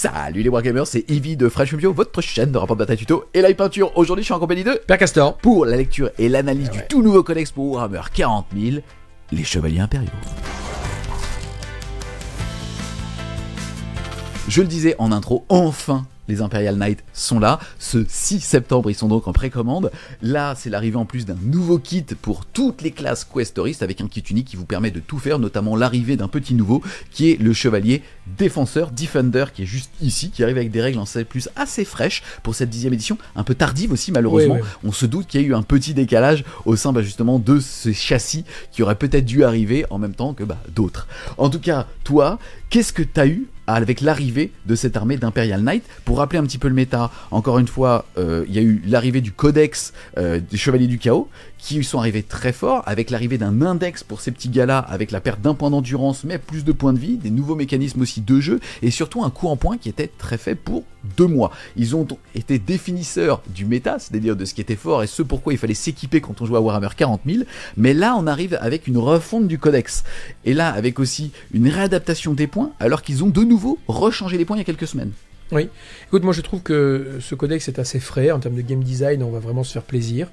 Salut les Wargamers, c'est Evie de Fresh Bio, votre chaîne de rapport de bataille tuto et live peinture. Aujourd'hui je suis en compagnie de Père Castor pour la lecture et l'analyse du tout nouveau codex pour Warhammer 40 000, les Chevaliers Impériaux. Je le disais en intro, enfin les Imperial Knights sont là. Ce 6 septembre, ils sont donc en précommande. Là, c'est l'arrivée en plus d'un nouveau kit pour toutes les classes questoristes avec un kit unique qui vous permet de tout faire, notamment l'arrivée d'un petit nouveau qui est le Chevalier Défenseur, Defender, qui est juste ici, qui arrive avec des règles en C+, assez fraîches pour cette 10e édition, un peu tardive aussi malheureusement. Oui. On se doute qu'il y a eu un petit décalage au sein justement de ce châssis qui aurait peut-être dû arriver en même temps que d'autres. En tout cas, toi, qu'est-ce que tu as eu avec l'arrivée de cette armée d'Imperial Knight? Pour rappeler un petit peu le méta, encore une fois, il y a eu l'arrivée du codex des Chevaliers du Chaos, qui sont arrivés très forts, avec l'arrivée d'un index pour ces petits gars-là, avec la perte d'un point d'endurance, mais plus de points de vie, des nouveaux mécanismes aussi de jeu, et surtout un coup en point qui était très faible pour 2 mois. Ils ont été définisseurs du méta, c'est-à-dire de ce qui était fort et ce pourquoi il fallait s'équiper quand on jouait à Warhammer 40 000, mais là on arrive avec une refonte du codex, et là avec aussi une réadaptation des points, alors qu'ils ont de nouveau rechangé les points il y a quelques semaines. Oui, écoute, moi je trouve que ce codex est assez frais en termes de game design, on va vraiment se faire plaisir.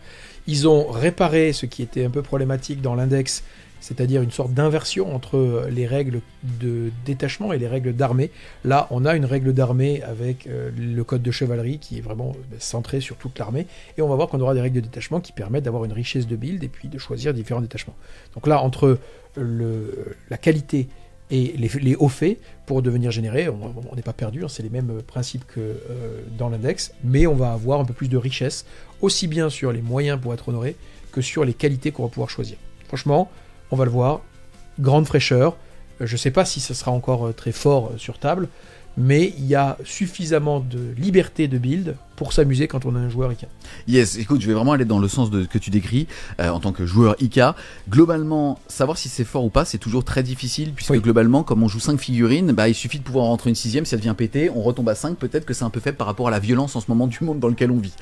Ils ont réparé ce qui était un peu problématique dans l'index, c'est-à-dire une sorte d'inversion entre les règles de détachement et les règles d'armée. Là, on a une règle d'armée avec le code de chevalerie qui est vraiment centré sur toute l'armée, et on va voir qu'on aura des règles de détachement qui permettent d'avoir une richesse de build et puis de choisir différents détachements. Donc là, entre la qualité et les hauts faits pour devenir générés, on n'est pas perdu, hein, c'est les mêmes principes que dans l'index, mais on va avoir un peu plus de richesse, aussi bien sur les moyens pour être honoré que sur les qualités qu'on va pouvoir choisir. Franchement, on va le voir, grande fraîcheur, je ne sais pas si ça sera encore très fort sur table, mais il y a suffisamment de liberté de build pour s'amuser quand on a un joueur IK. Yes, écoute, je vais vraiment aller dans le sens de ce que tu décris en tant que joueur IK. Globalement, savoir si c'est fort ou pas, c'est toujours très difficile, puisque globalement, comme on joue 5 figurines, il suffit de pouvoir rentrer une 6ème, si ça devient pété, on retombe à 5, peut-être que c'est un peu faible par rapport à la violence en ce moment du monde dans lequel on vit.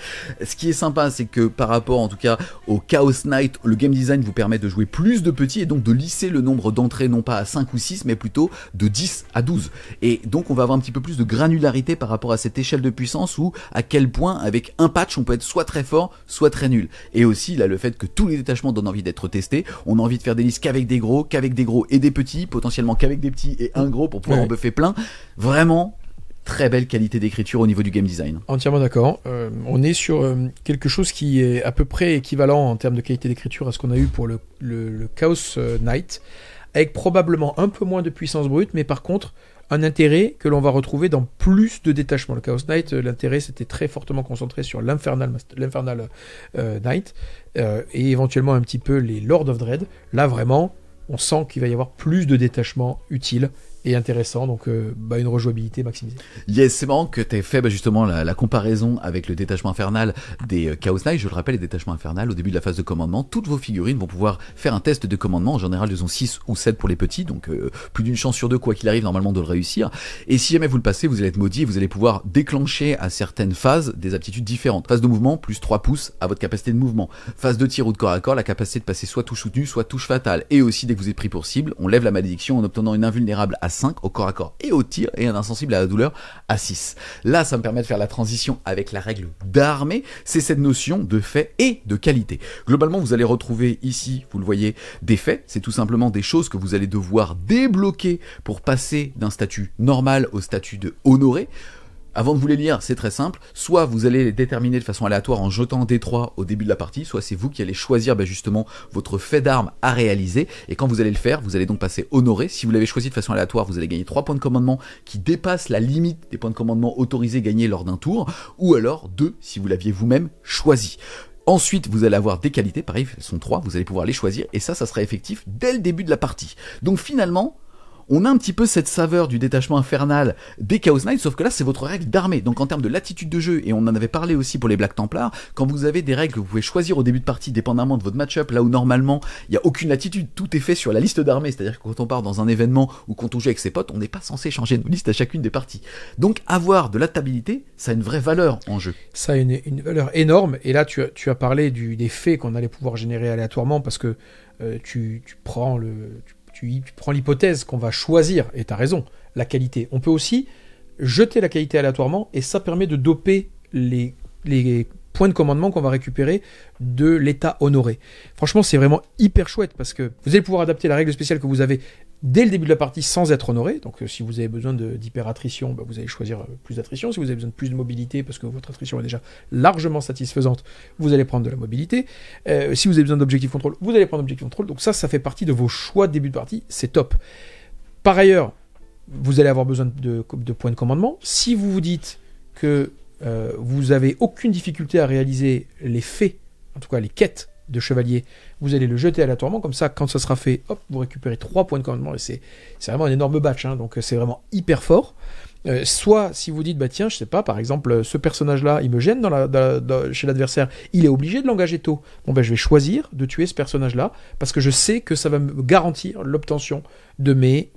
Ce qui est sympa, c'est que par rapport en tout cas au Chaos Knight, le game design vous permet de jouer plus de petits et donc de lisser le nombre d'entrées non pas à 5 ou 6, mais plutôt de 10 à 12. Et donc on va avoir un petit peu plus de granularité par rapport à cette échelle de puissance où à quel point avec un patch on peut être soit très fort soit très nul. Et aussi là le fait que tous les détachements donnent envie d'être testés, on a envie de faire des listes qu'avec des gros et des petits, potentiellement qu'avec des petits et un gros pour pouvoir en buffer plein. Vraiment très belle qualité d'écriture au niveau du game design. Entièrement d'accord. On est sur quelque chose qui est à peu près équivalent en termes de qualité d'écriture à ce qu'on a eu pour le Chaos Knight, avec probablement un peu moins de puissance brute, mais par contre un intérêt que l'on va retrouver dans plus de détachements. Le Chaos Knight, l'intérêt c'était très fortement concentré sur l'Infernal Knight et éventuellement un petit peu les Lord of Dread. Là vraiment, on sent qu'il va y avoir plus de détachements utiles et intéressant, donc une rejouabilité maximisée. Yes, c'est marrant que tu aies fait justement la comparaison avec le détachement infernal des Chaos Knights. Je le rappelle, les détachements infernal, au début de la phase de commandement, toutes vos figurines vont pouvoir faire un test de commandement. En général, ils ont 6 ou 7 pour les petits, donc plus d'une chance sur 2, quoi qu'il arrive, normalement, de le réussir. Et si jamais vous le passez, vous allez être maudit et vous allez pouvoir déclencher à certaines phases des aptitudes différentes. Phase de mouvement, plus 3 pouces à votre capacité de mouvement. Phase de tir ou de corps à corps, la capacité de passer soit touche soutenue, soit touche fatale. Et aussi, dès que vous êtes pris pour cible, on lève la malédiction en obtenant une invulnérable à 5 au corps à corps et au tir et un insensible à la douleur à 6. Là, ça me permet de faire la transition avec la règle d'armée, c'est cette notion de fait et de qualité. Globalement, vous allez retrouver ici, vous le voyez, des faits, c'est tout simplement des choses que vous allez devoir débloquer pour passer d'un statut normal au statut de honoré. Avant de vous les lire, c'est très simple, soit vous allez les déterminer de façon aléatoire en jetant un D3 au début de la partie, soit c'est vous qui allez choisir justement votre fait d'arme à réaliser, et quand vous allez le faire, vous allez donc passer honoré. Si vous l'avez choisi de façon aléatoire, vous allez gagner 3 points de commandement qui dépassent la limite des points de commandement autorisés gagnés lors d'un tour, ou alors 2 si vous l'aviez vous-même choisi. Ensuite, vous allez avoir des qualités, pareil, elles sont 3, vous allez pouvoir les choisir, et ça sera effectif dès le début de la partie. Donc finalement, on a un petit peu cette saveur du détachement infernal des Chaos Knights, sauf que là c'est votre règle d'armée, donc en termes de latitude de jeu, et on en avait parlé aussi pour les Black Templars, quand vous avez des règles que vous pouvez choisir au début de partie dépendamment de votre match-up, là où normalement il n'y a aucune latitude, tout est fait sur la liste d'armée, c'est-à-dire que quand on part dans un événement ou quand on joue avec ses potes, on n'est pas censé changer nos listes à chacune des parties. Donc avoir de l'adaptabilité, ça a une vraie valeur en jeu. Ça a une valeur énorme, et là tu as parlé des faits qu'on allait pouvoir générer aléatoirement, parce que tu prends l'hypothèse qu'on va choisir, et tu as raison, la qualité. On peut aussi jeter la qualité aléatoirement, et ça permet de doper les points de commandement qu'on va récupérer de l'état honoré. Franchement, c'est vraiment hyper chouette, parce que vous allez pouvoir adapter la règle spéciale que vous avez dès le début de la partie sans être honoré. Donc si vous avez besoin d'hyper-attrition, vous allez choisir plus d'attrition. Si vous avez besoin de plus de mobilité, parce que votre attrition est déjà largement satisfaisante, vous allez prendre de la mobilité. Si vous avez besoin d'objectif contrôle, vous allez prendre objectif contrôle. Donc ça fait partie de vos choix de début de partie, c'est top. Par ailleurs, vous allez avoir besoin de points de commandement. Si vous vous dites que vous avez aucune difficulté à réaliser les faits, en tout cas les quêtes de chevalier, vous allez le jeter aléatoirement, comme ça quand ça sera fait, hop, vous récupérez 3 points de commandement, et c'est vraiment un énorme batch, hein, donc c'est vraiment hyper fort. Soit si vous dites, tiens, je sais pas, par exemple, ce personnage-là, il me gêne chez l'adversaire, il est obligé de l'engager tôt. Je vais choisir de tuer ce personnage-là, parce que je sais que ça va me garantir l'obtention de mes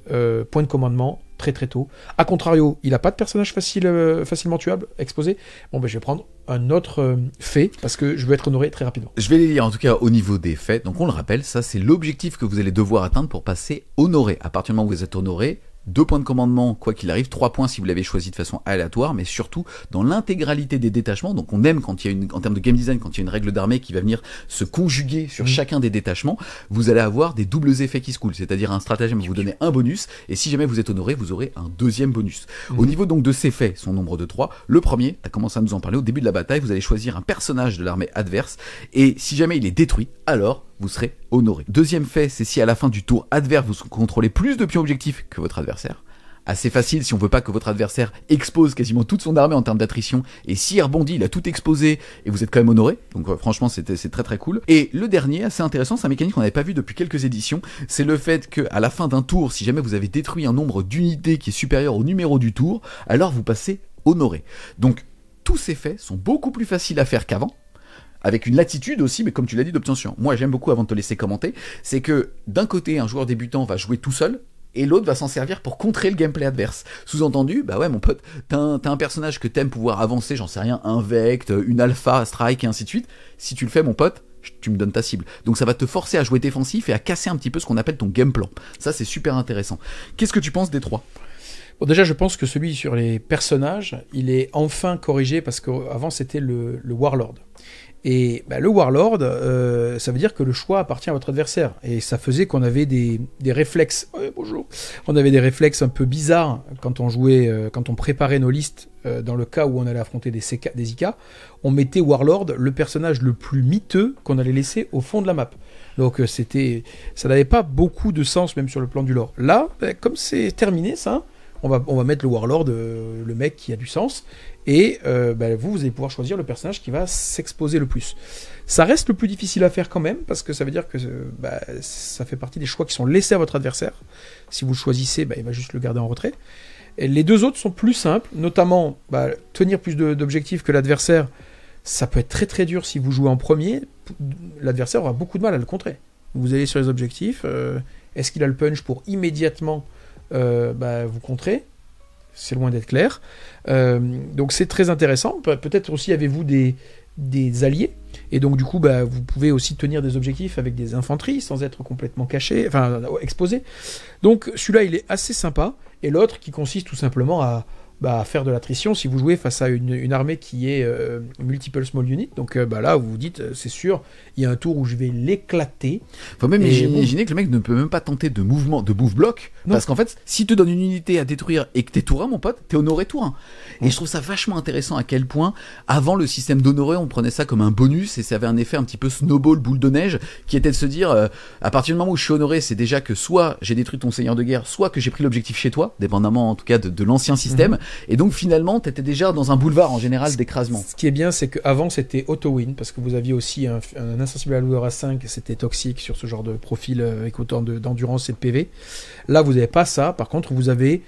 points de commandement très très tôt. A contrario, il n'a pas de personnage facilement tuable, exposé. Je vais prendre un autre fait, parce que je veux être honoré très rapidement. Je vais les lire en tout cas au niveau des faits. Donc on le rappelle, ça c'est l'objectif que vous allez devoir atteindre pour passer honoré. À partir du moment où vous êtes honoré, 2 points de commandement, quoi qu'il arrive, 3 points si vous l'avez choisi de façon aléatoire, mais surtout dans l'intégralité des détachements. Donc on aime quand il y a en termes de game design, quand il y a une règle d'armée qui va venir se conjuguer sur chacun des détachements, vous allez avoir des doubles effets qui se coulent, c'est-à-dire un stratagème va vous donner un bonus, et si jamais vous êtes honoré, vous aurez un deuxième bonus. Au niveau donc de ces faits, son nombre de 3, le premier, tu as commencé à nous en parler, au début de la bataille, vous allez choisir un personnage de l'armée adverse, et si jamais il est détruit, alors vous serez honoré. Deuxième fait, c'est si à la fin du tour adverse, vous contrôlez plus de pions objectifs que votre adversaire. Assez facile si on veut pas que votre adversaire expose quasiment toute son armée en termes d'attrition, et s'il rebondit, il a tout exposé et vous êtes quand même honoré, donc franchement c'est très très cool. Et le dernier, assez intéressant, c'est un mécanique qu'on n'avait pas vu depuis quelques éditions, c'est le fait que à la fin d'un tour, si jamais vous avez détruit un nombre d'unités qui est supérieur au numéro du tour, alors vous passez honoré. Donc tous ces faits sont beaucoup plus faciles à faire qu'avant, avec une latitude aussi, mais comme tu l'as dit, d'obtention. Moi j'aime beaucoup, avant de te laisser commenter, c'est que d'un côté un joueur débutant va jouer tout seul, et l'autre va s'en servir pour contrer le gameplay adverse. Sous-entendu, mon pote, t'as un personnage que t'aimes pouvoir avancer, j'en sais rien, un Vect, une Alpha, Strike, et ainsi de suite. Si tu le fais, mon pote, tu me donnes ta cible. Donc ça va te forcer à jouer défensif et à casser un petit peu ce qu'on appelle ton game plan. Ça, c'est super intéressant. Qu'est-ce que tu penses des 3 ? Bon, déjà, je pense que celui sur les personnages, il est enfin corrigé, parce qu'avant, c'était le Warlord. Et le Warlord, ça veut dire que le choix appartient à votre adversaire. Et ça faisait qu'on avait des réflexes. Bonjour. On avait des réflexes un peu bizarres quand on jouait, quand on préparait nos listes. Dans le cas où on allait affronter des IK, on mettait Warlord, le personnage le plus miteux qu'on allait laisser au fond de la map. Donc ça n'avait pas beaucoup de sens, même sur le plan du lore. Là, comme c'est terminé ça, on va mettre le Warlord, le mec qui a du sens. Et vous allez pouvoir choisir le personnage qui va s'exposer le plus. Ça reste le plus difficile à faire quand même, parce que ça veut dire que ça fait partie des choix qui sont laissés à votre adversaire. Si vous le choisissez, il va juste le garder en retrait. Et les deux autres sont plus simples, notamment tenir plus d'objectifs que l'adversaire. Ça peut être très très dur si vous jouez en premier. L'adversaire aura beaucoup de mal à le contrer. Vous allez sur les objectifs. Est-ce qu'il a le punch pour immédiatement vous contrer ? C'est loin d'être clair. Donc c'est très intéressant. Peut-être aussi avez-vous des alliés, et donc du coup vous pouvez aussi tenir des objectifs avec des infanteries sans être complètement exposé. Donc celui-là il est assez sympa, et l'autre qui consiste tout simplement à faire de l'attrition si vous jouez face à une armée qui est multiple small unit. Donc là vous vous dites, c'est sûr, il y a un tour où je vais l'éclater. Faut même imaginer que le mec ne peut même pas tenter de move block, parce qu'en fait s'il te donne une unité à détruire et que t'es tour 1, mon pote, t'es honoré tour 1. Et je trouve ça vachement intéressant à quel point avant le système d'honoré on prenait ça comme un bonus, et ça avait un effet un petit peu snowball, boule de neige, qui était de se dire à partir du moment où je suis honoré, c'est déjà que soit j'ai détruit ton seigneur de guerre, soit que j'ai pris l'objectif chez toi, dépendamment en tout cas de l'ancien système. Et donc finalement t'étais déjà dans un boulevard en général d'écrasement. Ce qui est bien, c'est qu'avant c'était auto-win, parce que vous aviez aussi un insensible à la douleur à 5, c'était toxique sur ce genre de profil avec autant d'endurance et de PV. Là vous n'avez pas ça, par contre vous avez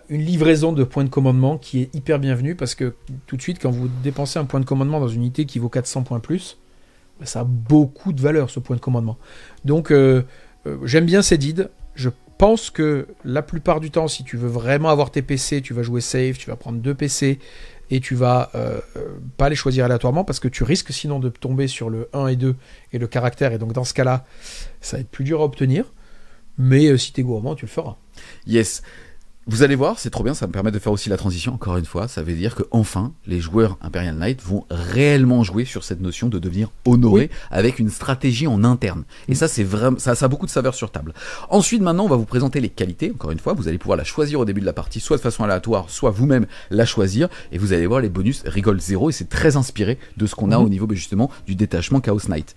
une livraison de points de commandement qui est hyper bienvenue, parce que tout de suite quand vous dépensez un point de commandement dans une unité qui vaut 400 points plus, ça a beaucoup de valeur ce point de commandement. Donc j'aime bien ces deeds. Je pense que la plupart du temps, si tu veux vraiment avoir tes PC, tu vas jouer safe, tu vas prendre 2 PC et tu vas pas les choisir aléatoirement, parce que tu risques sinon de tomber sur le 1 et 2 et le caractère, et donc dans ce cas-là, ça va être plus dur à obtenir. Mais si t'es gourmand, tu le feras. Yes. Vous allez voir, c'est trop bien, ça me permet de faire aussi la transition, encore une fois, ça veut dire que enfin les joueurs Imperial Knight vont réellement jouer sur cette notion de devenir honoré avec une stratégie en interne. Et ça, c'est vraiment, ça a beaucoup de saveur sur table. Ensuite, maintenant, on va vous présenter les qualités, encore une fois, vous allez pouvoir la choisir au début de la partie, soit de façon aléatoire, soit vous-même la choisir, et vous allez voir les bonus rigolent 0, et c'est très inspiré de ce qu'on a au niveau, justement, du détachement Chaos Knight.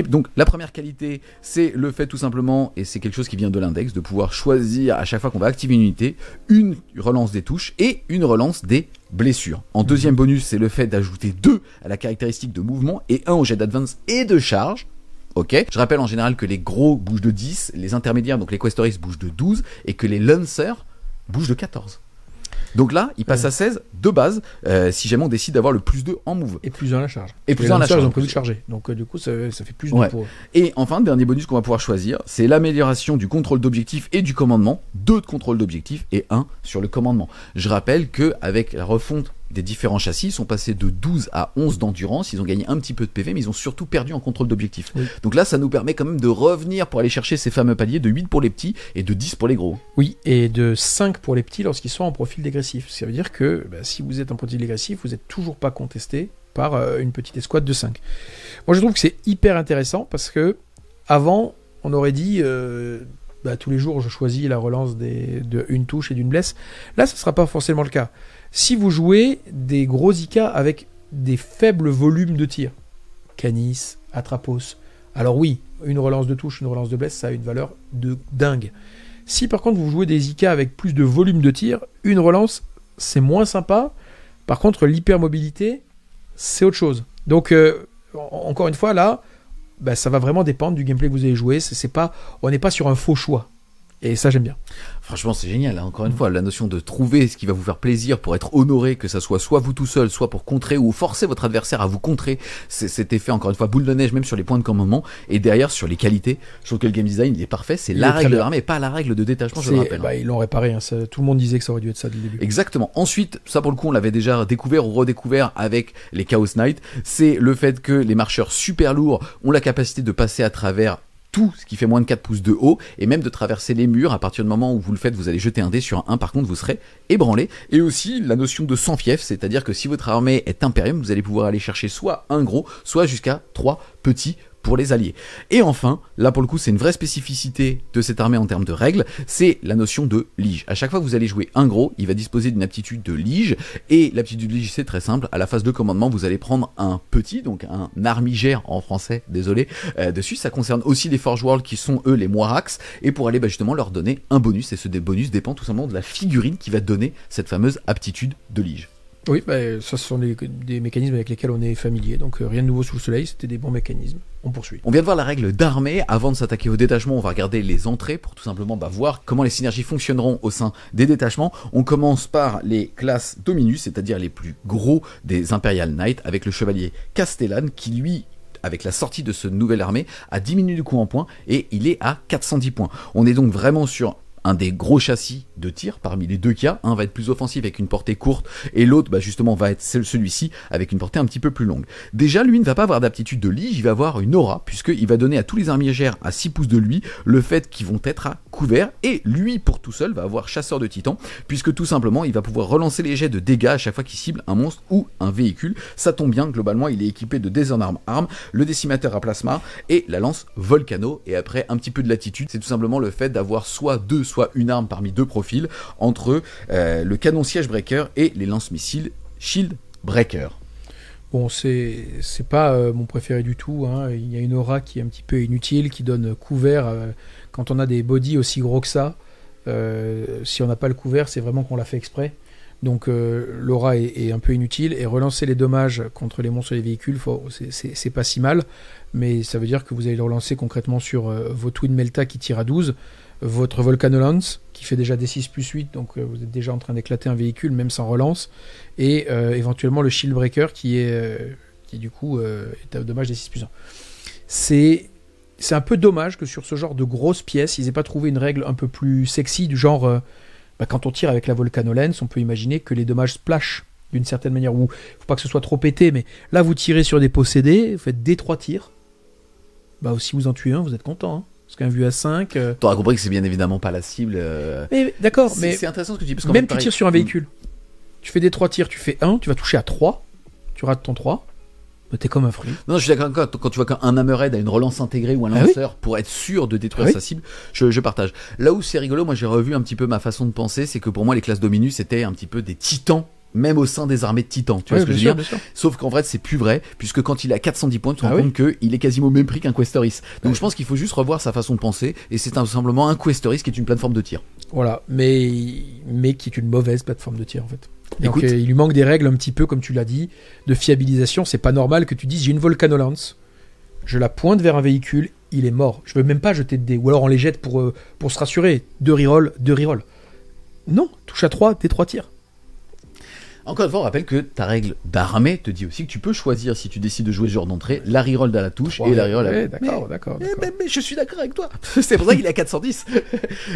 Donc, la première qualité, c'est le fait tout simplement, et c'est quelque chose qui vient de l'index, de pouvoir choisir à chaque fois qu'on va activer une unité, une relance des touches et une relance des blessures. En deuxième bonus, c'est le fait d'ajouter 2 à la caractéristique de mouvement et 1 au jet d'advance et de charge. Ok. Je rappelle en général que les gros bougent de 10, les intermédiaires, donc les questoris, bougent de 12 et que les lancers bougent de 14. Donc là, il passe à 16 de base, si jamais on décide d'avoir le plus 2 en move. Et plus 1 à la charge. Et plus 1 à la charge. Ils ont prévu de charger. Donc du coup, ça fait plus 2 pour eux. Et enfin, dernier bonus qu'on va pouvoir choisir, c'est l'amélioration du contrôle d'objectif et du commandement. 2 de contrôle d'objectif et 1 sur le commandement. Je rappelle qu'avec la refonte des différents châssis, ils sont passés de 12 à 11 d'endurance, ils ont gagné un petit peu de PV, mais ils ont surtout perdu en contrôle d'objectif. Oui. Donc là, ça nous permet quand même de revenir pour aller chercher ces fameux paliers de 8 pour les petits et de 10 pour les gros. Oui, et de 5 pour les petits lorsqu'ils sont en profil dégressif. Ça veut dire que si vous êtes en profil dégressif, vous n'êtes toujours pas contesté par une petite escouade de 5. Moi, je trouve que c'est hyper intéressant parce que avant, on aurait dit... tous les jours, je choisis la relance de une touche et d'une blesse. Là, ce ne sera pas forcément le cas. Si vous jouez des gros IK avec des faibles volumes de tir, Canis, Atropos, alors oui, une relance de touche, une relance de blesse, ça a une valeur de dingue. Si par contre vous jouez des IK avec plus de volume de tir, une relance, c'est moins sympa. Par contre, l'hypermobilité, c'est autre chose. Donc, encore une fois, là, ça va vraiment dépendre du gameplay que vous allez jouer. On n'est pas sur un faux choix. Et ça, j'aime bien. Franchement, c'est génial. Encore une fois, la notion de trouver ce qui va vous faire plaisir pour être honoré, que ça soit vous tout seul, soit pour contrer ou forcer votre adversaire à vous contrer. C'est cet effet, encore une fois, boule de neige, même sur les points de commandement. Et derrière, sur les qualités, je trouve que le game design, il est parfait. C'est la règle de l'armée et pas la règle de détachement, je le rappelle. Ils l'ont réparé. Tout le monde disait que ça aurait dû être ça dès le début. Exactement. Ensuite, ça pour le coup, on l'avait déjà découvert ou redécouvert avec les Chaos Knight. C'est le fait que les marcheurs super lourds ont la capacité de passer à travers tout ce qui fait moins de 4 pouces de haut, et même de traverser les murs. À partir du moment où vous le faites, vous allez jeter un dé sur un 1, par contre vous serez ébranlé. Et aussi la notion de sans fief, c'est-à-dire que si votre armée est impérium, vous allez pouvoir aller chercher soit un gros, soit jusqu'à 3 petits pour les alliés. Et enfin, là pour le coup c'est une vraie spécificité de cette armée en termes de règles, c'est la notion de lige. À chaque fois que vous allez jouer un gros, il va disposer d'une aptitude de lige, et l'aptitude de lige c'est très simple, à la phase de commandement vous allez prendre un petit, donc un armigère en français, désolé, dessus. Ça concerne aussi les Forge World qui sont eux les Moirax, et pour aller justement leur donner un bonus, et ce bonus dépend tout simplement de la figurine qui va donner cette fameuse aptitude de lige. Oui, ça ce sont des mécanismes avec lesquels on est familier, donc rien de nouveau sous le soleil, c'était des bons mécanismes. On poursuit. On vient de voir la règle d'armée. Avant de s'attaquer au détachement, on va regarder les entrées pour tout simplement voir comment les synergies fonctionneront au sein des détachements. On commence par les classes Dominus, c'est-à-dire les plus gros des Imperial Knight, avec le chevalier Castellan qui lui, avec la sortie de ce nouvelle armée, a diminué du coup en points et il est à 410 points. On est donc vraiment sur un des gros châssis de tir parmi les deux qu'il y a. Un va être plus offensif avec une portée courte et l'autre justement va être celui-ci avec une portée un petit peu plus longue. Déjà lui ne va pas avoir d'aptitude de lige, il va avoir une aura puisqu'il va donner à tous les armigères à 6 pouces de lui le fait qu'ils vont être à couvert, et lui pour tout seul va avoir chasseur de titans puisque tout simplement il va pouvoir relancer les jets de dégâts à chaque fois qu'il cible un monstre ou un véhicule. Ça tombe bien, globalement il est équipé de Disarm Arm, le décimateur à plasma et la lance Volcano, et après un petit peu de latitude, c'est tout simplement le fait d'avoir soit une arme parmi 2 profils entre le canon siège breaker et les lance-missiles shield breaker. Bon, c'est pas mon préféré du tout, hein. Il y a une aura qui est un petit peu inutile, qui donne couvert quand on a des bodies aussi gros que ça. Si on n'a pas le couvert, c'est vraiment qu'on l'a fait exprès. Donc l'aura est un peu inutile, et relancer les dommages contre les monstres et les véhicules, c'est pas si mal, mais ça veut dire que vous allez le relancer concrètement sur vos Twin Melta qui tirent à 12, votre Volcanolance qui fait déjà des 6 plus 8, donc vous êtes déjà en train d'éclater un véhicule même sans relance, et éventuellement le Shield Breaker qui du coup est à dommage des 6 plus 1. C'est un peu dommage que sur ce genre de grosses pièces, ils aient pas trouvé une règle un peu plus sexy, du genre quand on tire avec la Volcanolance, on peut imaginer que les dommages splash d'une certaine manière, ou faut pas que ce soit trop pété, mais là vous tirez sur des possédés, vous faites des 3 tirs, si vous en tuez un, vous êtes content, hein. parce qu'un vu à 5... T'auras compris que c'est bien évidemment pas la cible. Mais d'accord, mais c'est intéressant ce que tu dis. Parce qu'en même fait, tu tires sur un véhicule, tu fais des 3 tirs, tu fais 1, tu vas toucher à 3, tu rates ton 3, t'es comme un fruit. Non, je suis d'accord quand tu vois qu'un hammerhead a une relance intégrée ou un lanceur pour être sûr de détruire sa cible, je partage. Là où c'est rigolo, moi j'ai revu un petit peu ma façon de penser, c'est que pour moi les classes Dominus étaient un petit peu des titans, même au sein des armées de titans, tu vois ce que je veux dire. Sauf qu'en vrai c'est plus vrai, puisque quand il a 410 points, tu te rends compte qu'il est quasiment au même prix qu'un Questoris. Donc je pense qu'il faut juste revoir sa façon de penser, et c'est tout simplement un Questoris qui est une plateforme de tir. Voilà, mais qui est une mauvaise plateforme de tir en fait. Donc il lui manque des règles un petit peu, comme tu l'as dit, de fiabilisation. C'est pas normal que tu dises j'ai une Volcanolance, je la pointe vers un véhicule, il est mort. Je veux même pas jeter de dés. Ou alors on les jette pour se rassurer. 2 rerolls. Non, touche à 3, des 3 tirs. Encore une fois, on rappelle que ta règle d'armée te dit aussi que tu peux choisir, si tu décides de jouer ce genre d'entrée, la reroll à la touche et la reroll à la... D'accord. Mais je suis d'accord avec toi. C'est pour ça qu'il est à 410.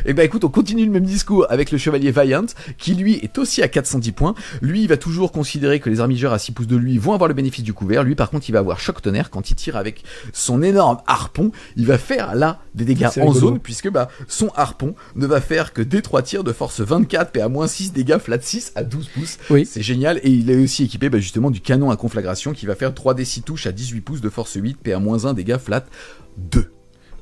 Et ben écoute, on continue le même discours avec le chevalier Valiant, qui lui est aussi à 410 points. Lui, il va toujours considérer que les armigeurs à 6 pouces de lui vont avoir le bénéfice du couvert. Lui, par contre, il va avoir choc tonnerre quand il tire avec son énorme harpon. Il va faire là des dégâts en zone, puisque son harpon ne va faire que des 3 tirs de force 24, PA-6, dégâts flat 6 à 12 pouces. Oui. C'est génial, et il est aussi équipé justement du canon à conflagration qui va faire 3d6 touches à 18 pouces de force 8, PA-1, dégâts flat 2.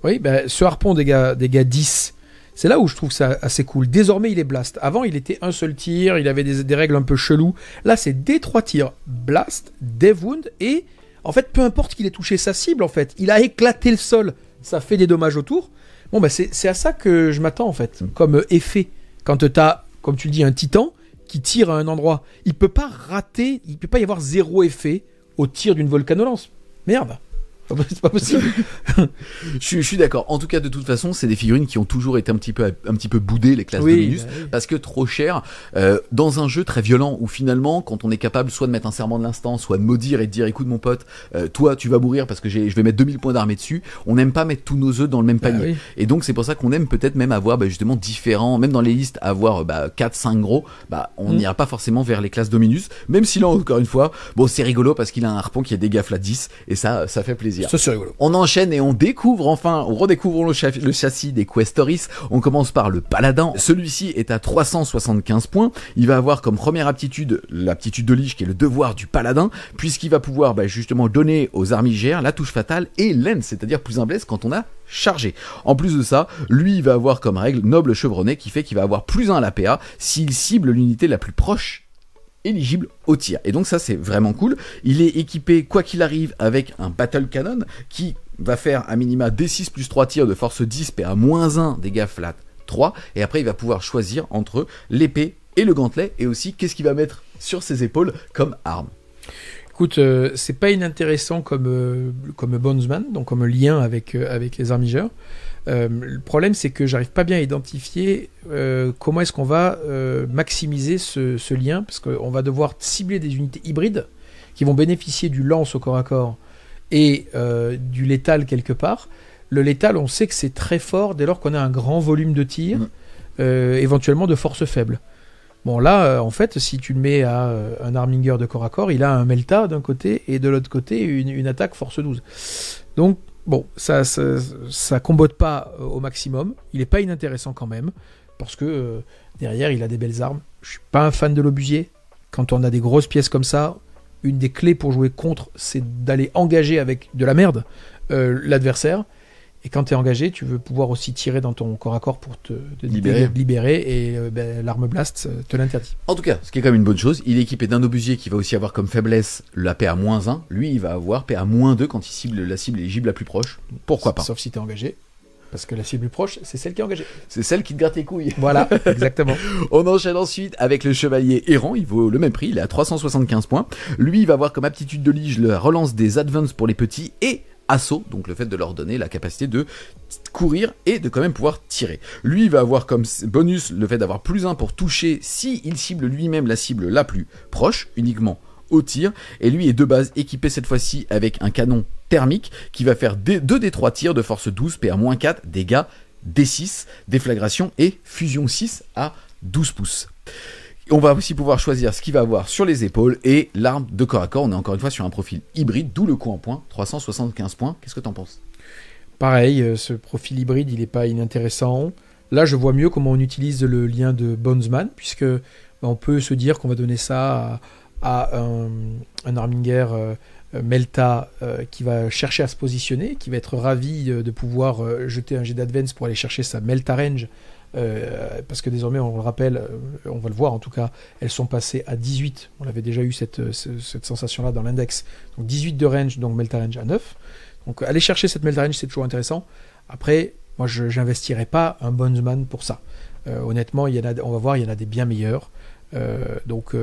Oui, ce harpon dégâts 10, c'est là où je trouve ça assez cool. Désormais il est blast. Avant il était un seul tir, il avait des règles un peu cheloues. Là c'est des 3 tirs, blast, dev wound, et en fait peu importe qu'il ait touché sa cible, en fait, il a éclaté le sol, ça fait des dommages autour. Bon c'est à ça que je m'attends en fait, comme effet. Quand t'as, comme tu le dis, un titan qui tire à un endroit, il peut pas rater, il peut pas y avoir 0 effet au tir d'une Volcanolance. Merde, c'est pas possible. je suis d'accord. En tout cas, de toute façon, c'est des figurines qui ont toujours été un petit peu boudées, les classes Dominus, parce que trop cher. Dans un jeu très violent où finalement, quand on est capable soit de mettre un serment de l'instant, soit de maudire et de dire écoute mon pote, toi tu vas mourir parce que je vais mettre 2000 points d'armée dessus, on n'aime pas mettre tous nos œufs dans le même panier. Et donc c'est pour ça qu'on aime peut-être même avoir justement différents, même dans les listes, avoir 4-5 gros, on n'ira pas forcément vers les classes Dominus, même si là encore une fois, bon c'est rigolo parce qu'il a un harpon qui a des dégâts flat 10, et ça fait plaisir. Ça c'est rigolo. On enchaîne et on redécouvre le châssis des Questoris. On commence par le Paladin. Celui-ci est à 375 points. Il va avoir comme première aptitude l'aptitude de Lich, qui est le devoir du Paladin, puisqu'il va pouvoir justement donner aux armigères la touche fatale et lens, c'est-à-dire plus un bless quand on a chargé. En plus de ça, lui il va avoir comme règle noble chevronné, qui fait qu'il va avoir plus 1 à la PA s'il cible l'unité la plus proche éligible au tir. Et donc ça c'est vraiment cool. Il est équipé quoi qu'il arrive avec un Battle Cannon qui va faire à minima D6 plus 3 tirs de force 10, PA-1, dégâts flat 3, et après il va pouvoir choisir entre l'épée et le gantelet, et aussi qu'est-ce qu'il va mettre sur ses épaules comme arme. Écoute, c'est pas inintéressant comme bondsman, donc comme lien avec les armigeurs. Le problème, c'est que j'arrive pas bien à identifier comment est-ce qu'on va maximiser ce lien, parce qu'on va devoir cibler des unités hybrides qui vont bénéficier du lance au corps à corps et du létal quelque part. Le létal, on sait que c'est très fort dès lors qu'on a un grand volume de tir, éventuellement de force faible. Bon là, en fait, si tu le mets à un arminger de corps à corps, il a un melta d'un côté et de l'autre côté une attaque force 12. Donc bon, ça combote pas au maximum. Il est pas inintéressant quand même, parce que derrière il a des belles armes. Je suis pas un fan de l'obusier. Quand on a des grosses pièces comme ça, une des clés pour jouer contre, c'est d'aller engager avec de la merde l'adversaire. Et quand tu es engagé, tu veux pouvoir aussi tirer dans ton corps à corps pour te libérer, et l'arme blast te l'interdit. En tout cas, ce qui est quand même une bonne chose, il est équipé d'un obusier qui va aussi avoir comme faiblesse la PA-1. Lui, il va avoir PA-2 quand il cible la cible éligible la plus proche. Pourquoi pas? Sauf si tu es engagé. Parce que la cible plus proche, c'est celle qui est engagée. C'est celle qui te gratte les couilles. Voilà, exactement. On enchaîne ensuite avec le chevalier errant. Il vaut le même prix, il est à 375 points. Lui, il va avoir comme aptitude de lige la relance des advances pour les petits et assaut, donc le fait de leur donner la capacité de courir et de quand même pouvoir tirer. Lui, il va avoir comme bonus le fait d'avoir plus 1 pour toucher si il cible lui-même la cible la plus proche, uniquement au tir, et lui est de base équipé cette fois-ci avec un canon thermique qui va faire 2d3 tirs de force 12, PA-4, dégâts D6, déflagration et fusion 6 à 12 pouces. On va aussi pouvoir choisir ce qu'il va avoir sur les épaules et l'arme de corps à corps. On est encore une fois sur un profil hybride, d'où le coût en points, 375 points. Qu'est-ce que t'en penses? Pareil, ce profil hybride, il n'est pas inintéressant. Là, je vois mieux comment on utilise le lien de Bondsman, puisque on peut se dire qu'on va donner ça à un Arminger Melta qui va chercher à se positionner, qui va être ravi de pouvoir jeter un jet d'advance pour aller chercher sa Melta range, parce que désormais, on le rappelle, on va le voir en tout cas, elles sont passées à 18. On avait déjà eu cette sensation-là dans l'index. Donc 18 de range, donc Melta range à 9. Donc aller chercher cette Melta range, c'est toujours intéressant. Après, moi, je n'investirais pas un Bondsman pour ça. Honnêtement, on va voir, il y en a des bien meilleurs. Donc,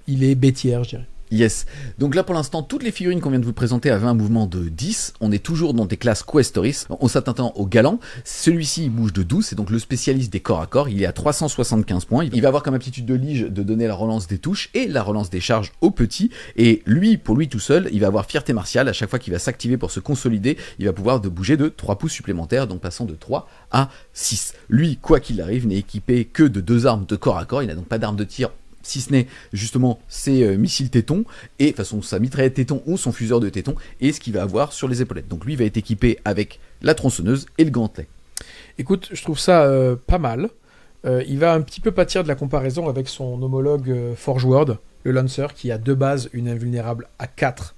il est bêtière, je dirais. Yes. Donc là, pour l'instant, toutes les figurines qu'on vient de vous présenter avaient un mouvement de 10. On est toujours dans des classes Questoris. On s'attend au galant. Celui-ci, il bouge de 12. C'est donc le spécialiste des corps à corps. Il est à 375 points. Il va avoir comme aptitude de lige de donner la relance des touches et la relance des charges aux petits. Et lui, pour lui tout seul, il va avoir fierté martiale. À chaque fois qu'il va s'activer pour se consolider, il va pouvoir bouger de 3 pouces supplémentaires, donc passant de 3 à 6. Lui, quoi qu'il arrive, n'est équipé que de 2 armes de corps à corps. Il n'a donc pas d'arme de tir, si ce n'est justement ses missiles tétons, et de toute façon sa mitraillette téton ou son fuseur de téton, et ce qu'il va avoir sur les épaulettes. Donc lui va être équipé avec la tronçonneuse et le gantelet. Écoute, je trouve ça pas mal. Il va un petit peu pâtir de la comparaison avec son homologue Forge World, le Lancer, qui a de base une invulnérable à 4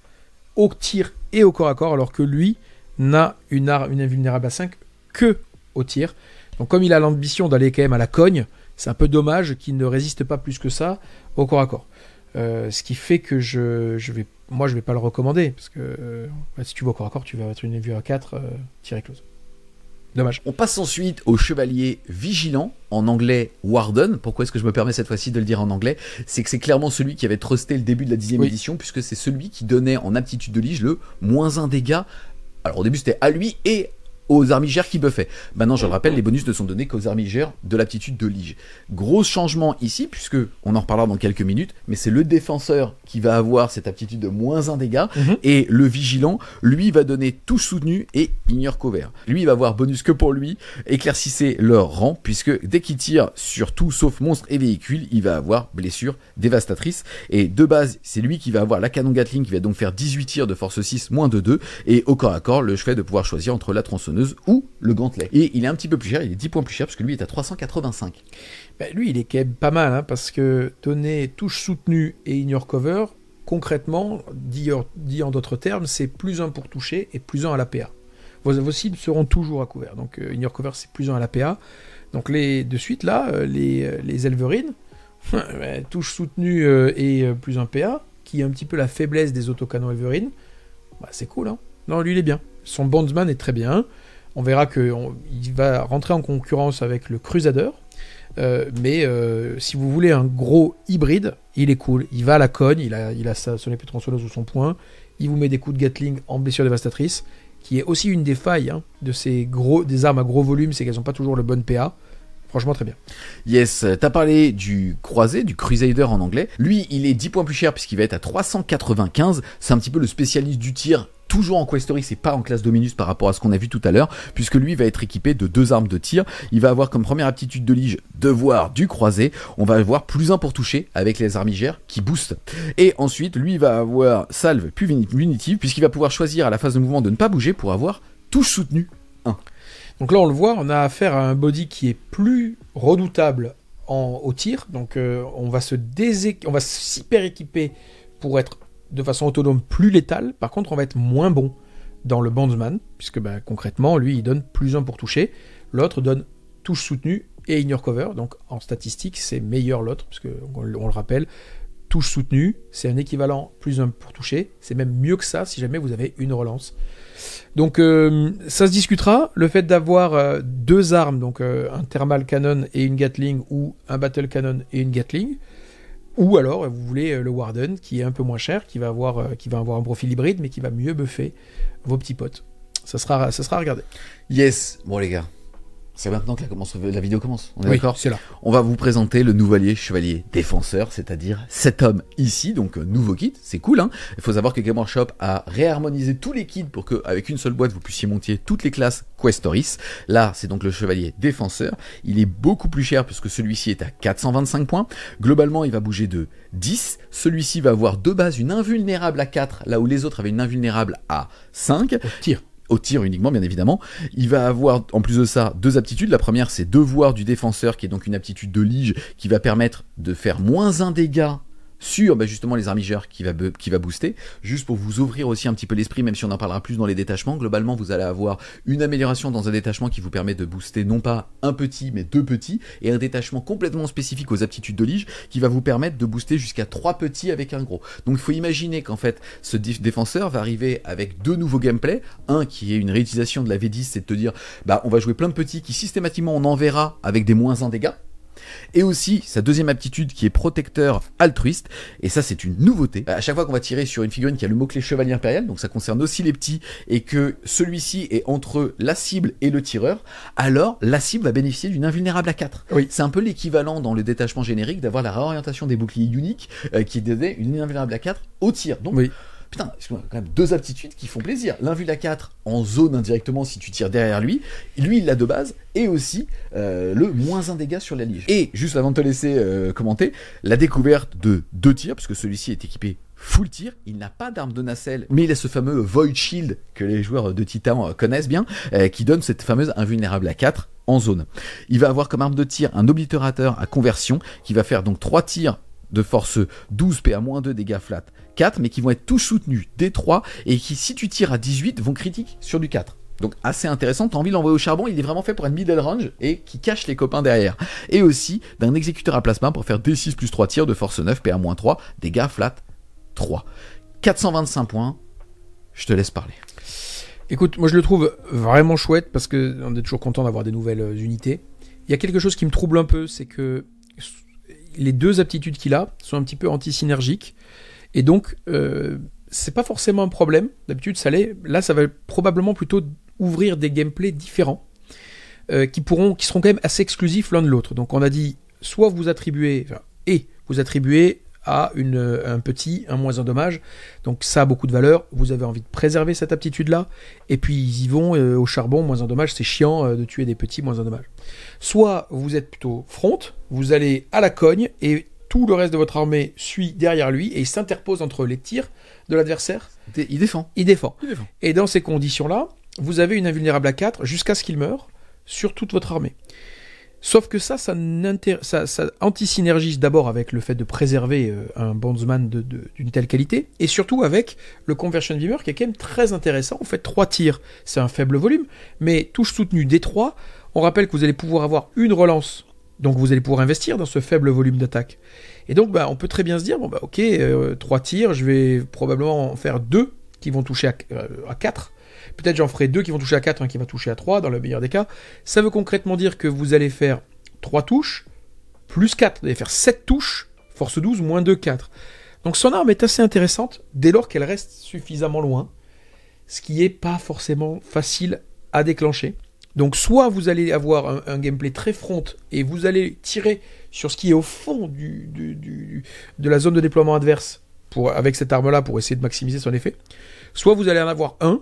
au tir et au corps à corps, alors que lui n'a une invulnérable à 5 que au tir. Donc comme il a l'ambition d'aller quand même à la cogne, c'est un peu dommage qu'il ne résiste pas plus que ça au corps à corps. Ce qui fait que je vais pas le recommander, parce que si tu vas au corps à corps, tu vas être une vue à 4 tirée close. Dommage. On passe ensuite au chevalier vigilant, en anglais Warden. Pourquoi est-ce que je me permets cette fois-ci de le dire en anglais? C'est que c'est clairement celui qui avait trusté le début de la 10e édition, puisque c'est celui qui donnait en aptitude de lige le -1 dégâts. Alors au début c'était à lui et aux armigères qui buffaient. Maintenant, je le rappelle, les bonus ne sont donnés qu'aux armigères de l'aptitude de lige. Gros changement ici, puisque on en reparlera dans quelques minutes, mais c'est le défenseur qui va avoir cette aptitude de -1 dégâts, et le vigilant, lui, va donner touche soutenue et ignore cover. Lui, il va avoir bonus que pour lui, éclaircissez leur rang, puisque dès qu'il tire sur tout sauf monstre et véhicule, il va avoir blessure dévastatrice, et de base, c'est lui qui va avoir la canon Gatling, qui va donc faire 18 tirs de force 6, -2, et au corps à corps, le fait de pouvoir choisir entre la tronçonneuse ou le gantelet. Et il est un petit peu plus cher, il est 10 points plus cher, parce que lui est à 385. Lui, il est quand même pas mal, hein, parce que donner touche soutenue et ignore cover, concrètement, dit en d'autres termes, c'est +1 pour toucher et +1 à l'APA. Vos cibles seront toujours à couvert. Donc ignore cover, c'est +1 à l'APA. Donc de suite, là, les Elverine, touche soutenue et +1 PA, qui est un petit peu la faiblesse des autocanons Elverine, c'est cool, hein. Non, lui, il est bien. Son Bondsman est très bien. On verra qu'il va rentrer en concurrence avec le Crusader. Mais si vous voulez un gros hybride, il est cool. Il va à la cogne, il a son épée tronçonneuse ou son poing. Il vous met des coups de Gatling en blessure dévastatrice, qui est aussi une des failles des armes à gros volume, c'est qu'elles n'ont pas toujours le bon PA. Franchement, très bien. Yes, t'as parlé du croisé, du Crusader en anglais. Lui, il est 10 points plus cher puisqu'il va être à 395. C'est un petit peu le spécialiste du tir, toujours en Questoris et pas en classe Dominus par rapport à ce qu'on a vu tout à l'heure, puisque lui va être équipé de 2 armes de tir. Il va avoir comme première aptitude de lige devoir du croisé. On va avoir +1 pour toucher avec les armigères qui boostent. Et ensuite, lui va avoir salve plus punitive puisqu'il va pouvoir choisir à la phase de mouvement de ne pas bouger pour avoir touche soutenue 1. Donc là, on le voit, on a affaire à un body qui est plus redoutable au tir. Donc on va s'hyper équiper pour être de façon autonome plus létal. Par contre, on va être moins bon dans le Bondsman, puisque concrètement, lui, il donne +1 pour toucher. L'autre donne touche soutenue et ignore cover. Donc en statistique, c'est meilleur l'autre, parce qu'on le rappelle, touche soutenue, c'est un équivalent +1 pour toucher. C'est même mieux que ça si jamais vous avez une relance. Donc ça se discutera. Le fait d'avoir 2 armes, donc un thermal cannon et une Gatling, ou un battle cannon et une Gatling, ou alors vous voulez le Warden qui est un peu moins cher, qui va avoir un profil hybride mais qui va mieux buffer vos petits potes. Ça sera à regarder. Yes, bon les gars, c'est maintenant que la vidéo commence, on est d'accord ? C'est là. On va vous présenter le nouveau chevalier défenseur, c'est-à-dire cet homme ici, donc nouveau kit, c'est cool, hein. Il faut savoir que Game Workshop a réharmonisé tous les kits pour qu'avec une seule boîte vous puissiez monter toutes les classes Questoris. Là, c'est donc le chevalier défenseur, il est beaucoup plus cher puisque celui-ci est à 425 points. Globalement, il va bouger de 10, celui-ci va avoir de base une invulnérable à 4, là où les autres avaient une invulnérable à 5. au tir uniquement bien évidemment. Il va avoir en plus de ça 2 aptitudes. La première c'est devoir du défenseur qui est donc une aptitude de lige qui va permettre de faire moins 1 dégât sur justement les armigères qui va booster, juste pour vous ouvrir aussi un petit peu l'esprit, même si on en parlera plus dans les détachements. Globalement vous allez avoir une amélioration dans un détachement qui vous permet de booster non pas un petit mais 2 petits, et un détachement complètement spécifique aux aptitudes de lige qui va vous permettre de booster jusqu'à 3 petits avec un gros. Donc il faut imaginer qu'en fait ce défenseur va arriver avec 2 nouveaux gameplays, un qui est une réutilisation de la V10, c'est de te dire on va jouer plein de petits qui systématiquement on enverra avec des moins 1 dégâts, et aussi sa deuxième aptitude qui est protecteur altruiste, et ça c'est une nouveauté. À chaque fois qu'on va tirer sur une figurine qui a le mot-clé chevalier impérial, donc ça concerne aussi les petits, et que celui-ci est entre la cible et le tireur, alors la cible va bénéficier d'une invulnérable à 4. Oui. C'est un peu l'équivalent dans le détachement générique d'avoir la réorientation des boucliers uniques qui donnait une invulnérable à 4 au tir. Donc oui. Putain, il y a quand même 2 aptitudes qui font plaisir. L'invul à 4 en zone indirectement si tu tires derrière lui il l'a de base, et aussi le moins 1 dégât sur la lige. Et juste avant de te laisser commenter, la découverte de 2 tirs, parce que celui-ci est équipé full tir, il n'a pas d'arme de nacelle, mais il a ce fameux Void Shield que les joueurs de Titan connaissent bien, qui donne cette fameuse invulnérable à 4 en zone. Il va avoir comme arme de tir un oblitérateur à conversion, qui va faire donc 3 tirs de force 12 PA-2 dégâts flat 4, mais qui vont être tous soutenus D3, et qui, si tu tires à 18, vont critique sur du 4. Donc assez intéressant, t'as envie de l'envoyer au charbon, il est vraiment fait pour être middle range et qui cache les copains derrière. Et aussi d'un exécuteur à plasma pour faire D6 plus 3 tirs de force 9, PA-3, dégâts flat 3. 425 points, je te laisse parler. Écoute, moi je le trouve vraiment chouette parce qu'on est toujours content d'avoir des nouvelles unités. Il y a quelque chose qui me trouble un peu, c'est que les 2 aptitudes qu'il a sont un petit peu anti-synergiques, et donc c'est pas forcément un problème. D'habitude ça l'est. Là ça va probablement plutôt ouvrir des gameplays différents qui seront quand même assez exclusifs l'un de l'autre. Donc on a dit soit vous attribuez à un petit, un moins un dommage, donc ça a beaucoup de valeur, vous avez envie de préserver cette aptitude-là, et puis ils y vont au charbon, moins un dommage, c'est chiant de tuer des petits, moins un dommage. Soit vous êtes plutôt front, vous allez à la cogne, et tout le reste de votre armée suit derrière lui, et il s'interpose entre les tirs de l'adversaire. Il défend. Et dans ces conditions-là, vous avez une invulnérable à 4 jusqu'à ce qu'il meure sur toute votre armée. Sauf que ça anti-synergise d'abord avec le fait de préserver un bondsman d'une telle qualité, et surtout avec le Conversion Beamer qui est quand même très intéressant. Vous faites 3 tirs, c'est un faible volume, mais touche soutenue D3, on rappelle que vous allez pouvoir avoir une relance, donc vous allez pouvoir investir dans ce faible volume d'attaque. Et donc on peut très bien se dire, 3 tirs, je vais probablement en faire 2 qui vont toucher à 4, peut-être j'en ferai 2 qui vont toucher à 4, un qui va toucher à 3, dans le meilleur des cas. Ça veut concrètement dire que vous allez faire 3 touches, plus 4. Vous allez faire 7 touches, force 12, moins 2, 4. Donc son arme est assez intéressante, dès lors qu'elle reste suffisamment loin, ce qui n'est pas forcément facile à déclencher. Donc soit vous allez avoir un gameplay très front, et vous allez tirer sur ce qui est au fond de la zone de déploiement adverse, avec cette arme-là, pour essayer de maximiser son effet. Soit vous allez en avoir un,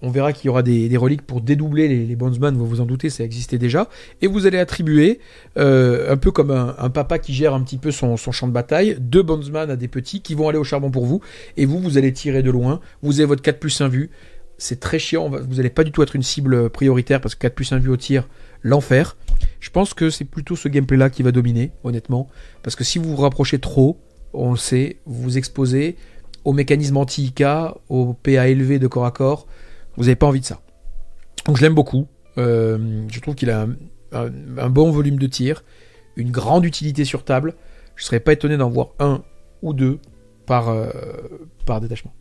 on verra qu'il y aura des reliques pour dédoubler les bondsman, vous vous en doutez, ça existait déjà, et vous allez attribuer, un peu comme un papa qui gère un petit peu son champ de bataille, 2 bondsman à des petits qui vont aller au charbon pour vous, et vous allez tirer de loin, vous avez votre 4+1 vue, c'est très chiant, vous n'allez pas du tout être une cible prioritaire, parce que 4+1 vue au tir, l'enfer. Je pense que c'est plutôt ce gameplay-là qui va dominer, honnêtement, parce que si vous vous rapprochez trop, on le sait, vous vous exposez au mécanisme anti-IK, au PA élevé de corps à corps, vous n'avez pas envie de ça. Donc je l'aime beaucoup. Je trouve qu'il a un bon volume de tir, une grande utilité sur table. Je ne serais pas étonné d'en voir 1 ou 2 par détachement.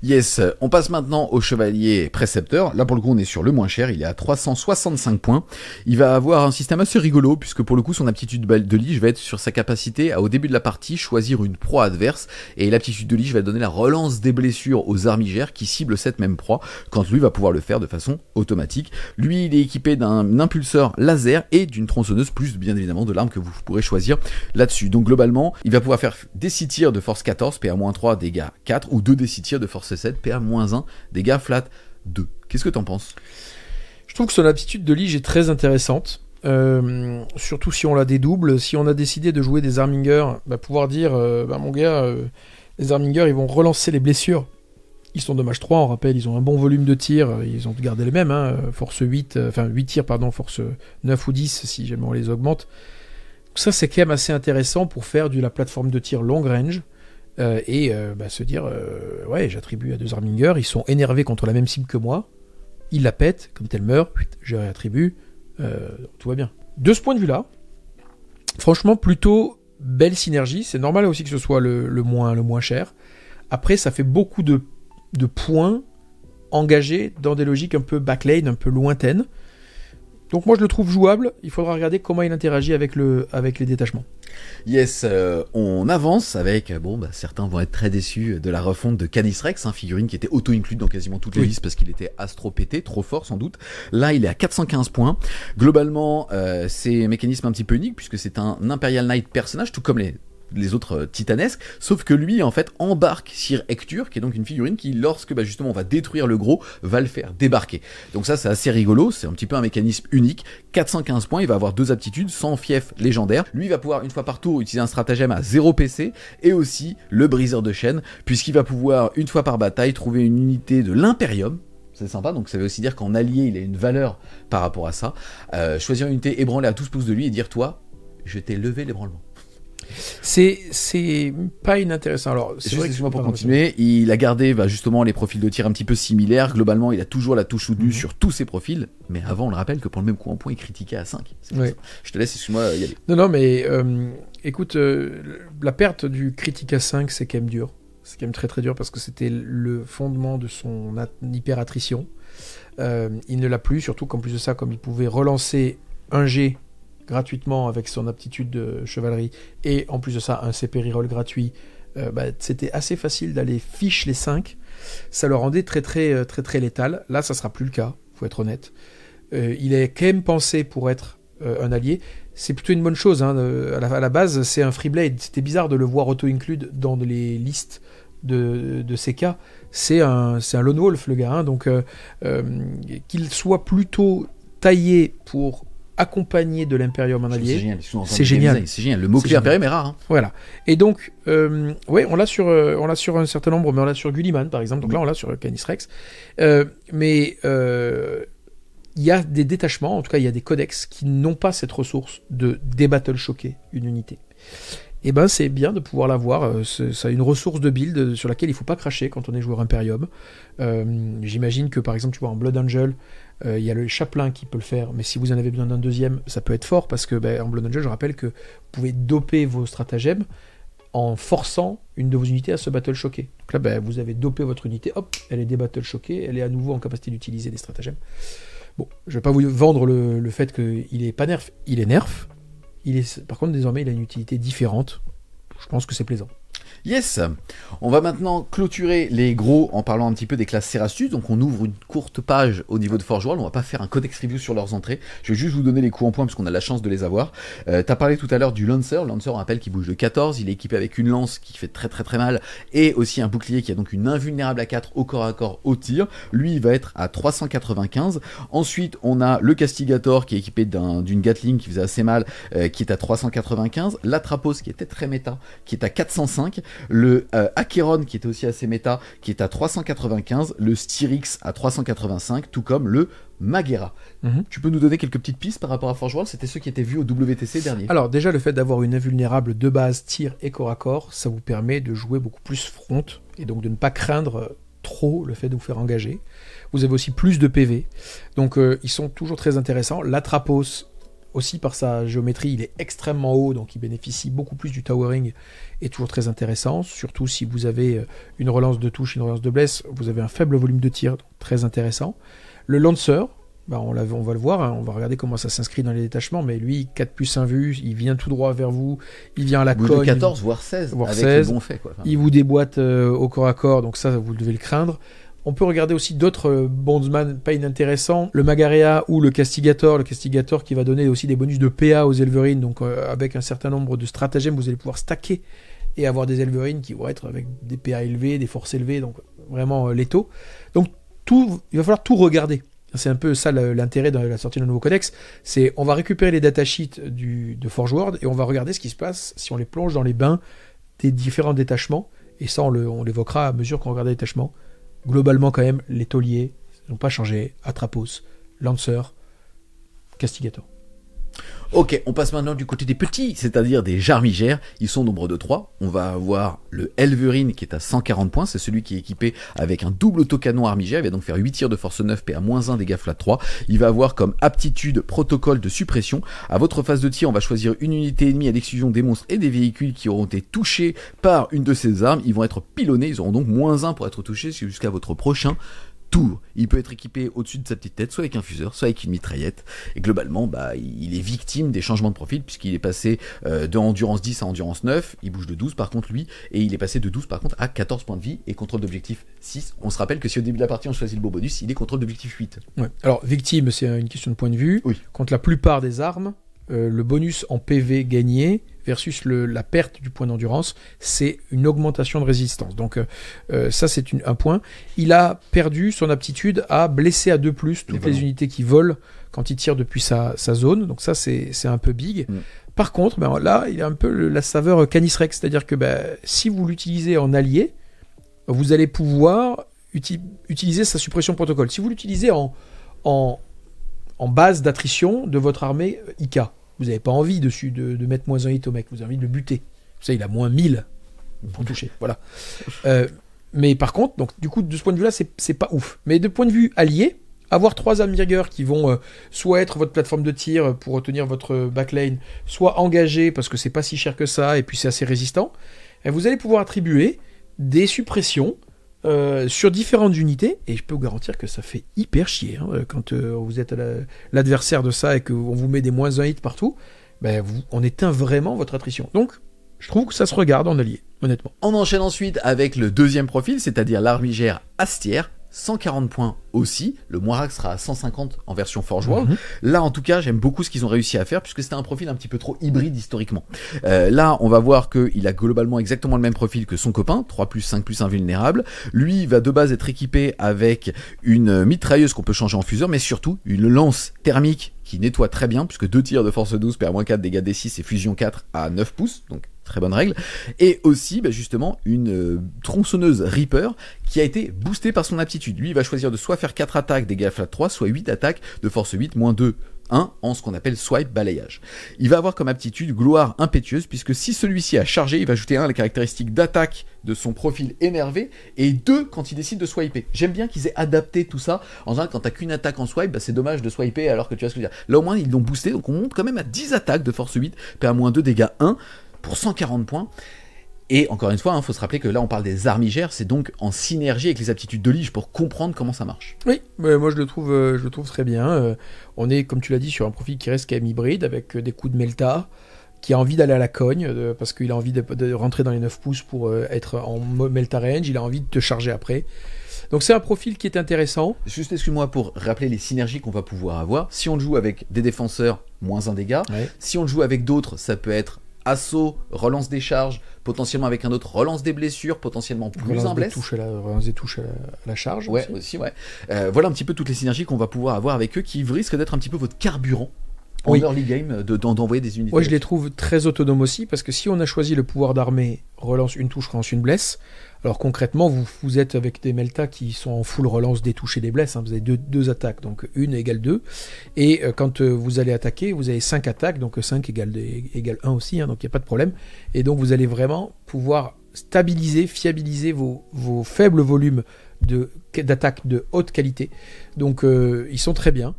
Yes, on passe maintenant au chevalier précepteur. Là pour le coup on est sur le moins cher, il est à 365 points. Il va avoir un système assez rigolo puisque pour le coup son aptitude de lige va être sur sa capacité à au début de la partie choisir une proie adverse, et l'aptitude de lige va donner la relance des blessures aux armigères qui ciblent cette même proie, quand lui va pouvoir le faire de façon automatique. Lui il est équipé d'un impulseur laser et d'une tronçonneuse, plus bien évidemment de l'arme que vous pourrez choisir là-dessus. Donc globalement il va pouvoir faire des 6 tirs de force 14, PA-3, dégâts 4, ou 2 des 6 tirs de force 7, PA-1, dégâts flat 2. Qu'est-ce que t'en penses ? Je trouve que son aptitude de lige est très intéressante, surtout si on la dédouble. Si on a décidé de jouer des armingers, pouvoir dire mon gars, les armingers ils vont relancer les blessures Ils sont dommage 3, on rappelle, ils ont un bon volume de tir, ils ont gardé les mêmes, hein, force 8, enfin 8 tirs, pardon, force 9 ou 10 si jamais on les augmente. Donc ça, c'est quand même assez intéressant pour faire de la plateforme de tir long range et se dire, ouais, j'attribue à 2 Arminger, ils sont énervés contre la même cible que moi, ils la pètent, comme elle meurt, je réattribue, tout va bien. De ce point de vue-là, franchement, plutôt belle synergie, c'est normal aussi que ce soit le moins cher. Après, ça fait beaucoup de points engagés dans des logiques un peu backlane, un peu lointaines. Donc moi je le trouve jouable, il faudra regarder comment il interagit avec les détachements. Yes, on avance avec, certains vont être très déçus de la refonte de Canis Rex, figurine qui était auto-incluse dans quasiment toutes les listes parce qu'il était astro pété, trop fort sans doute. Là il est à 415 points. Globalement c'est un mécanisme un petit peu unique puisque c'est un Imperial Knight personnage, tout comme les autres titanesques, sauf que lui en fait embarque Sir Hector, qui est donc une figurine qui, lorsque justement on va détruire le gros, va le faire débarquer. Donc ça c'est assez rigolo, c'est un petit peu un mécanisme unique. 415 points, il va avoir 2 aptitudes, sans fief légendaire. Lui il va pouvoir une fois par tour utiliser un stratagème à 0 PC, et aussi le briseur de chaîne, puisqu'il va pouvoir une fois par bataille trouver une unité de l'Imperium. C'est sympa, donc ça veut aussi dire qu'en allié il a une valeur par rapport à ça. Choisir une unité ébranlée à 12 pouces de lui et dire toi, je t'ai levé l'ébranlement. C'est pas inintéressant. Alors, c'est vrai que pour continuer, il a gardé justement les profils de tir un petit peu similaires. Globalement, il a toujours la touche au-dessus sur tous ses profils. Mais avant, on le rappelle que pour le même coup en point, il critiquait à 5. Ouais. Je te laisse, excuse-moi, y aller. Non, mais écoute, la perte du critique à 5, c'est quand même dur. C'est quand même très très dur parce que c'était le fondement de son hyper-attrition. Il ne l'a plus, surtout qu'en plus de ça, comme il pouvait relancer un G gratuitement avec son aptitude de chevalerie et en plus de ça un CP reroll gratuit, c'était assez facile d'aller fiche les 5. Ça le rendait très très très très létal. Là ça sera plus le cas, faut être honnête. Il est quand même pensé pour être un allié. C'est plutôt une bonne chose, hein. À la base c'est un Freeblade, c'était bizarre de le voir auto-include dans les listes de CK. C'est un lone wolf le gars, hein. Donc qu'il soit plutôt taillé pour accompagné de l'Imperium en allié. C'est génial. C'est génial. Le mot-clé Imperium est rare. Hein. Voilà. Et donc, on l'a sur un certain nombre, mais on l'a sur Gulliman, par exemple. Donc là, on l'a sur Canis Rex. Mais il y a des détachements, en tout cas, il y a des codex qui n'ont pas cette ressource de débattle choquer une unité. Et c'est bien de pouvoir l'avoir. Ça a une ressource de build sur laquelle il ne faut pas cracher quand on est joueur Imperium. J'imagine que, par exemple, tu vois, en Blood Angel, il y a le chaplain qui peut le faire, mais si vous en avez besoin d'un deuxième, ça peut être fort, parce que en Blood Angel, je rappelle que vous pouvez doper vos stratagèmes en forçant une de vos unités à se battle choquer. Donc là, vous avez dopé votre unité, hop, elle est débattle choquée, elle est à nouveau en capacité d'utiliser des stratagèmes. Bon, je vais pas vous vendre le fait qu'il est pas nerf, il est nerf. Par contre, désormais, il a une utilité différente. Je pense que c'est plaisant. Yes. On va maintenant clôturer les gros en parlant un petit peu des classes Serastus. Donc on ouvre une courte page au niveau de Forge World. On va pas faire un codex review sur leurs entrées. Je vais juste vous donner les coups en point parce qu'on a la chance de les avoir. T'as parlé tout à l'heure du Lancer. Lancer, on rappelle qu'il bouge de 14. Il est équipé avec une lance qui fait très très très mal et aussi un bouclier qui a donc une invulnérable à 4 au corps à corps au tir. Lui, il va être à 395. Ensuite, on a le Castigator qui est équipé d'une Gatling qui faisait assez mal, qui est à 395. L'Atrapos qui était très méta, qui est à 405. Le Acheron qui était aussi assez méta, qui est à 395, le Styrix à 385, tout comme le Maghera. Tu peux nous donner quelques petites pistes par rapport à Forge World? C'était ceux qui étaient vus au WTC dernier. Alors déjà, le fait d'avoir une invulnérable de base, tir et corps à corps, ça vous permet de jouer beaucoup plus front, et donc de ne pas craindre trop le fait de vous faire engager. Vous avez aussi plus de PV, donc ils sont toujours très intéressants. L'Atrapos, aussi par sa géométrie, il est extrêmement haut, donc il bénéficie beaucoup plus du towering, est toujours très intéressant, surtout si vous avez une relance de touche, une relance de blesse, vous avez un faible volume de tir, donc très intéressant. Le Lancer, on va le voir, hein, on va regarder comment ça s'inscrit dans les détachements, mais lui, 4+1 vue, il vient tout droit vers vous, il vient à la cogne. 14, voire 16, avec 16, le bon fait. Quoi. Enfin, il vous déboîte au corps à corps, donc ça, vous devez le craindre. On peut regarder aussi d'autres bondsman pas inintéressants, le Maghera ou le Castigator qui va donner aussi des bonus de PA aux Elverines, donc avec un certain nombre de stratagèmes, vous allez pouvoir stacker et avoir des Elverines qui vont être avec des PA élevés, des forces élevées, donc vraiment létaux. Donc il va falloir tout regarder. C'est un peu ça l'intérêt de la sortie d'un nouveau codex, c'est on va récupérer les datasheets de Forge World et on va regarder ce qui se passe si on les plonge dans les bains des différents détachements, et ça on l'évoquera à mesure qu'on regarde les détachements. globalement quand même, les tauliers n'ont pas changé. Atrapos, Lancer, Castigator. Ok, on passe maintenant du côté des petits, c'est-à-dire des Jarmigères. Ils sont au nombre de 3. On va avoir le Elverine qui est à 140 points. C'est celui qui est équipé avec un double autocanon Armigère. Il va donc faire 8 tirs de force 9 PA-1 dégâts flat 3. Il va avoir comme aptitude protocole de suppression. À votre phase de tir, on va choisir une unité ennemie à l'exclusion des monstres et des véhicules qui auront été touchés par une de ces armes. Ils vont être pilonnés. Ils auront donc -1 pour être touchés jusqu'à votre prochain tour. Il peut être équipé au-dessus de sa petite tête, soit avec un fuseur, soit avec une mitraillette. Et globalement, il est victime des changements de profil, puisqu'il est passé de endurance 10 à endurance 9. Il bouge de 12 par contre lui, et il est passé de 12 par contre à 14 points de vie et contrôle d'objectif 6. On se rappelle que si au début de la partie on choisit le beau bonus, il est contrôle d'objectif 8. Ouais. Alors, victime, c'est une question de point de vue. Oui. Contre la plupart des armes, le bonus en PV gagné versus la perte du point d'endurance, c'est une augmentation de résistance. Donc ça, c'est un point. Il a perdu son aptitude à blesser à 2+, toutes les unités qui volent quand il tire depuis sa zone. Donc ça, c'est un peu big. Par contre, là, il a un peu la saveur Canis Rex, c'est-à-dire que si vous l'utilisez en allié, vous allez pouvoir utiliser sa suppression protocole. Si vous l'utilisez en base d'attrition de votre armée IK, vous n'avez pas envie dessus de mettre -1 hit au mec, vous avez envie de le buter. Vous savez, il a -1000 pour toucher. Voilà. Mais par contre, donc, du coup, de ce point de vue-là, c'est pas ouf. Mais de point de vue allié, avoir 3 Armigers qui vont soit être votre plateforme de tir pour retenir votre backlane, soit engagés parce que c'est pas si cher que ça et puis c'est assez résistant, vous allez pouvoir attribuer des suppressions sur différentes unités, et je peux vous garantir que ça fait hyper chier quand vous êtes l'adversaire de ça et qu'on vous met des -1 hit partout, on éteint vraiment votre attrition. Donc je trouve que ça se regarde en allié, honnêtement. On enchaîne ensuite avec le deuxième profil, c'est-à-dire l'Armigère Astière. 140 points aussi, le Moirax sera à 150 en version Forge World. Là en tout cas j'aime beaucoup ce qu'ils ont réussi à faire, puisque c'était un profil un petit peu trop hybride historiquement. Là on va voir qu'il a globalement exactement le même profil que son copain, 3+5+, invulnérable. Lui il va de base être équipé avec une mitrailleuse qu'on peut changer en fuseur, mais surtout une lance thermique qui nettoie très bien, puisque 2 tirs de force 12 PA-4 dégâts D6 et fusion 4 à 9 pouces, donc très bonne règle. Et aussi justement une tronçonneuse Reaper qui a été boostée par son aptitude. Lui il va choisir de soit faire 4 attaques dégâts flat 3, soit 8 attaques de force 8 -2 1 en ce qu'on appelle swipe balayage. Il va avoir comme aptitude gloire impétueuse, puisque si celui-ci a chargé, il va ajouter 1 à la caractéristique d'attaque de son profil énervé et 2 quand il décide de swiper. J'aime bien qu'ils aient adapté tout ça. En général, quand t'as qu'une attaque en swipe, c'est dommage de swiper alors que tu vois ce que je veux dire. Là au moins ils l'ont boosté, donc on monte quand même à 10 attaques de force 8, PA-2 dégâts 1 pour 140 points. Et encore une fois, faut se rappeler que là on parle des Armigères, c'est donc en synergie avec les aptitudes de Lige pour comprendre comment ça marche. Oui, mais moi je le trouve très bien. On est, comme tu l'as dit, sur un profil qui reste quand même hybride, avec des coups de Melta, qui a envie d'aller à la cogne, parce qu'il a envie de rentrer dans les 9 pouces pour être en Melta range, il a envie de te charger après. Donc c'est un profil qui est intéressant. Juste excuse-moi pour rappeler les synergies qu'on va pouvoir avoir. Si on le joue avec des défenseurs, -1 dégâts. Ouais. Si on le joue avec d'autres, ça peut être assaut, relance des charges, potentiellement avec un autre, relance des blessures, potentiellement plus un bless. Relance des touches à la charge. Ouais, aussi ouais. Voilà un petit peu toutes les synergies qu'on va pouvoir avoir avec eux, qui risquent d'être un petit peu votre carburant en early game, d'envoyer des unités. Ouais, je les trouve très autonomes aussi, parce que si on a choisi le pouvoir d'armée, relance une touche, relance une blesse, alors concrètement, vous êtes avec des Melta qui sont en full relance des touches et des blesses, vous avez deux attaques, donc 1 égale 2, et quand vous allez attaquer, vous avez 5 attaques, donc 5 égale 1 aussi, donc il n'y a pas de problème, et donc vous allez vraiment pouvoir stabiliser, fiabiliser vos faibles volumes d'attaques de haute qualité, donc ils sont très bien.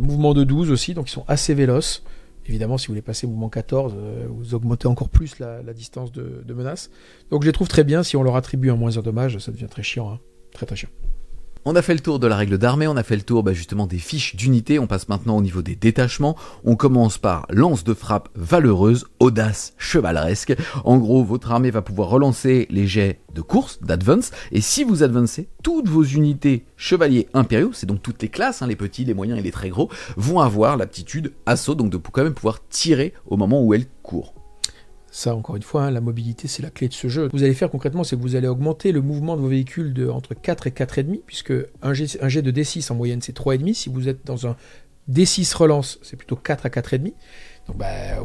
Mouvement de 12 aussi, donc ils sont assez véloces. Évidemment, si vous voulez passer mouvement 14, vous augmentez encore plus la distance de menace. Donc je les trouve très bien. Si on leur attribue un -1 dommage, ça devient très chiant, très très chiant. On a fait le tour de la règle d'armée, on a fait le tour justement des fiches d'unité, on passe maintenant au niveau des détachements. On commence par lance de frappe valeureuse, audace, chevaleresque. En gros, votre armée va pouvoir relancer les jets de course, d'advance, et si vous advancez, toutes vos unités chevaliers impériaux, c'est donc toutes les classes, les petits, les moyens et les très gros, vont avoir l'aptitude assaut, donc de quand même pouvoir tirer au moment où elles courent. Ça, encore une fois, la mobilité, c'est la clé de ce jeu. Vous allez faire concrètement, c'est que vous allez augmenter le mouvement de vos véhicules entre 4 et 4,5, puisque un jet de D6 en moyenne, c'est 3,5. Si vous êtes dans un D6 relance, c'est plutôt 4 à 4,5. Donc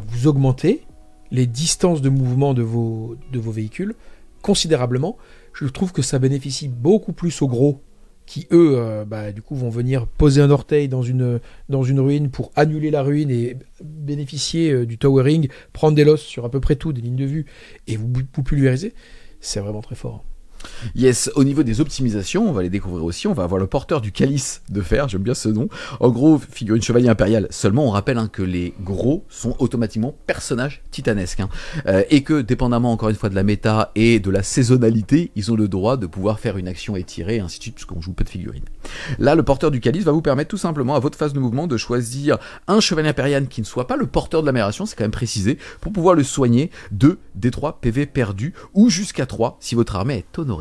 vous augmentez les distances de mouvement de vos véhicules considérablement. je trouve que ça bénéficie beaucoup plus aux gros qui, eux, du coup, vont venir poser un orteil dans une ruine pour annuler la ruine et bénéficier du towering, prendre des losses sur à peu près tout, des lignes de vue, et vous pulvériser. C'est vraiment très fort. Yes, au niveau des optimisations, on va les découvrir aussi. On va avoir le porteur du calice de fer, j'aime bien ce nom. En gros, figurine chevalier impérial seulement. On rappelle que les gros sont automatiquement personnages titanesques. Et que, dépendamment encore une fois de la méta et de la saisonnalité, ils ont le droit de pouvoir faire une action étirée, et ainsi de suite, puisqu'on joue peu de figurines. Là, le porteur du calice va vous permettre tout simplement, à votre phase de mouvement, de choisir un chevalier impérial qui ne soit pas le porteur de l'aberration, c'est quand même précisé, pour pouvoir le soigner de D3 PV perdus, ou jusqu'à 3 si votre armée est honorée.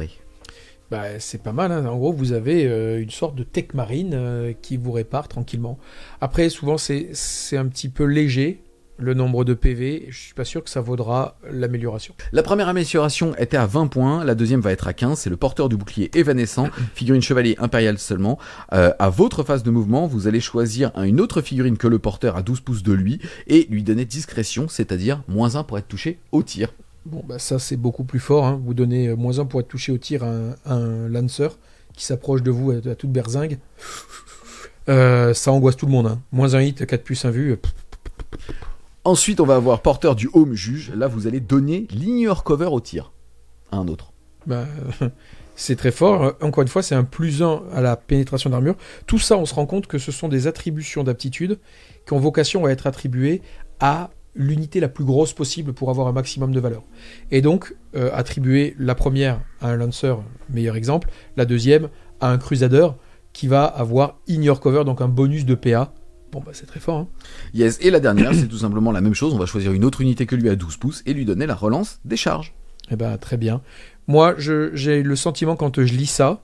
C'est pas mal, En gros, vous avez une sorte de tech marine qui vous répare tranquillement. Après, souvent, c'est un petit peu léger, le nombre de PV. Je suis pas sûr que ça vaudra l'amélioration. La première amélioration était à 20 points, la deuxième va être à 15. C'est le porteur du bouclier évanescent, figurine chevalier impérial seulement. À votre phase de mouvement, vous allez choisir une autre figurine que le porteur à 12 pouces de lui et lui donner discrétion, c'est-à-dire -1 pour être touché au tir. Bon, ça c'est beaucoup plus fort. Vous donnez -1 pour être touché au tir à un Lancer qui s'approche de vous à toute berzingue. Ça angoisse tout le monde. -1 hit, 4 plus 1 vue. Ensuite, on va avoir porteur du home juge. Là, vous allez donner l'ignore cover au tir à un autre. C'est très fort. Encore une fois, c'est un +1 à la pénétration d'armure. Tout ça, on se rend compte que ce sont des attributions d'aptitude qui ont vocation à être attribuées à l'unité la plus grosse possible pour avoir un maximum de valeur. Et donc, attribuer la première à un Lancer, meilleur exemple, la deuxième à un Crusader qui va avoir Ignore Cover, donc un bonus de PA. C'est très fort. Yes, et la dernière, c'est tout simplement la même chose. On va choisir une autre unité que lui à 12 pouces et lui donner la relance des charges. Très bien. Moi, j'ai le sentiment quand je lis ça,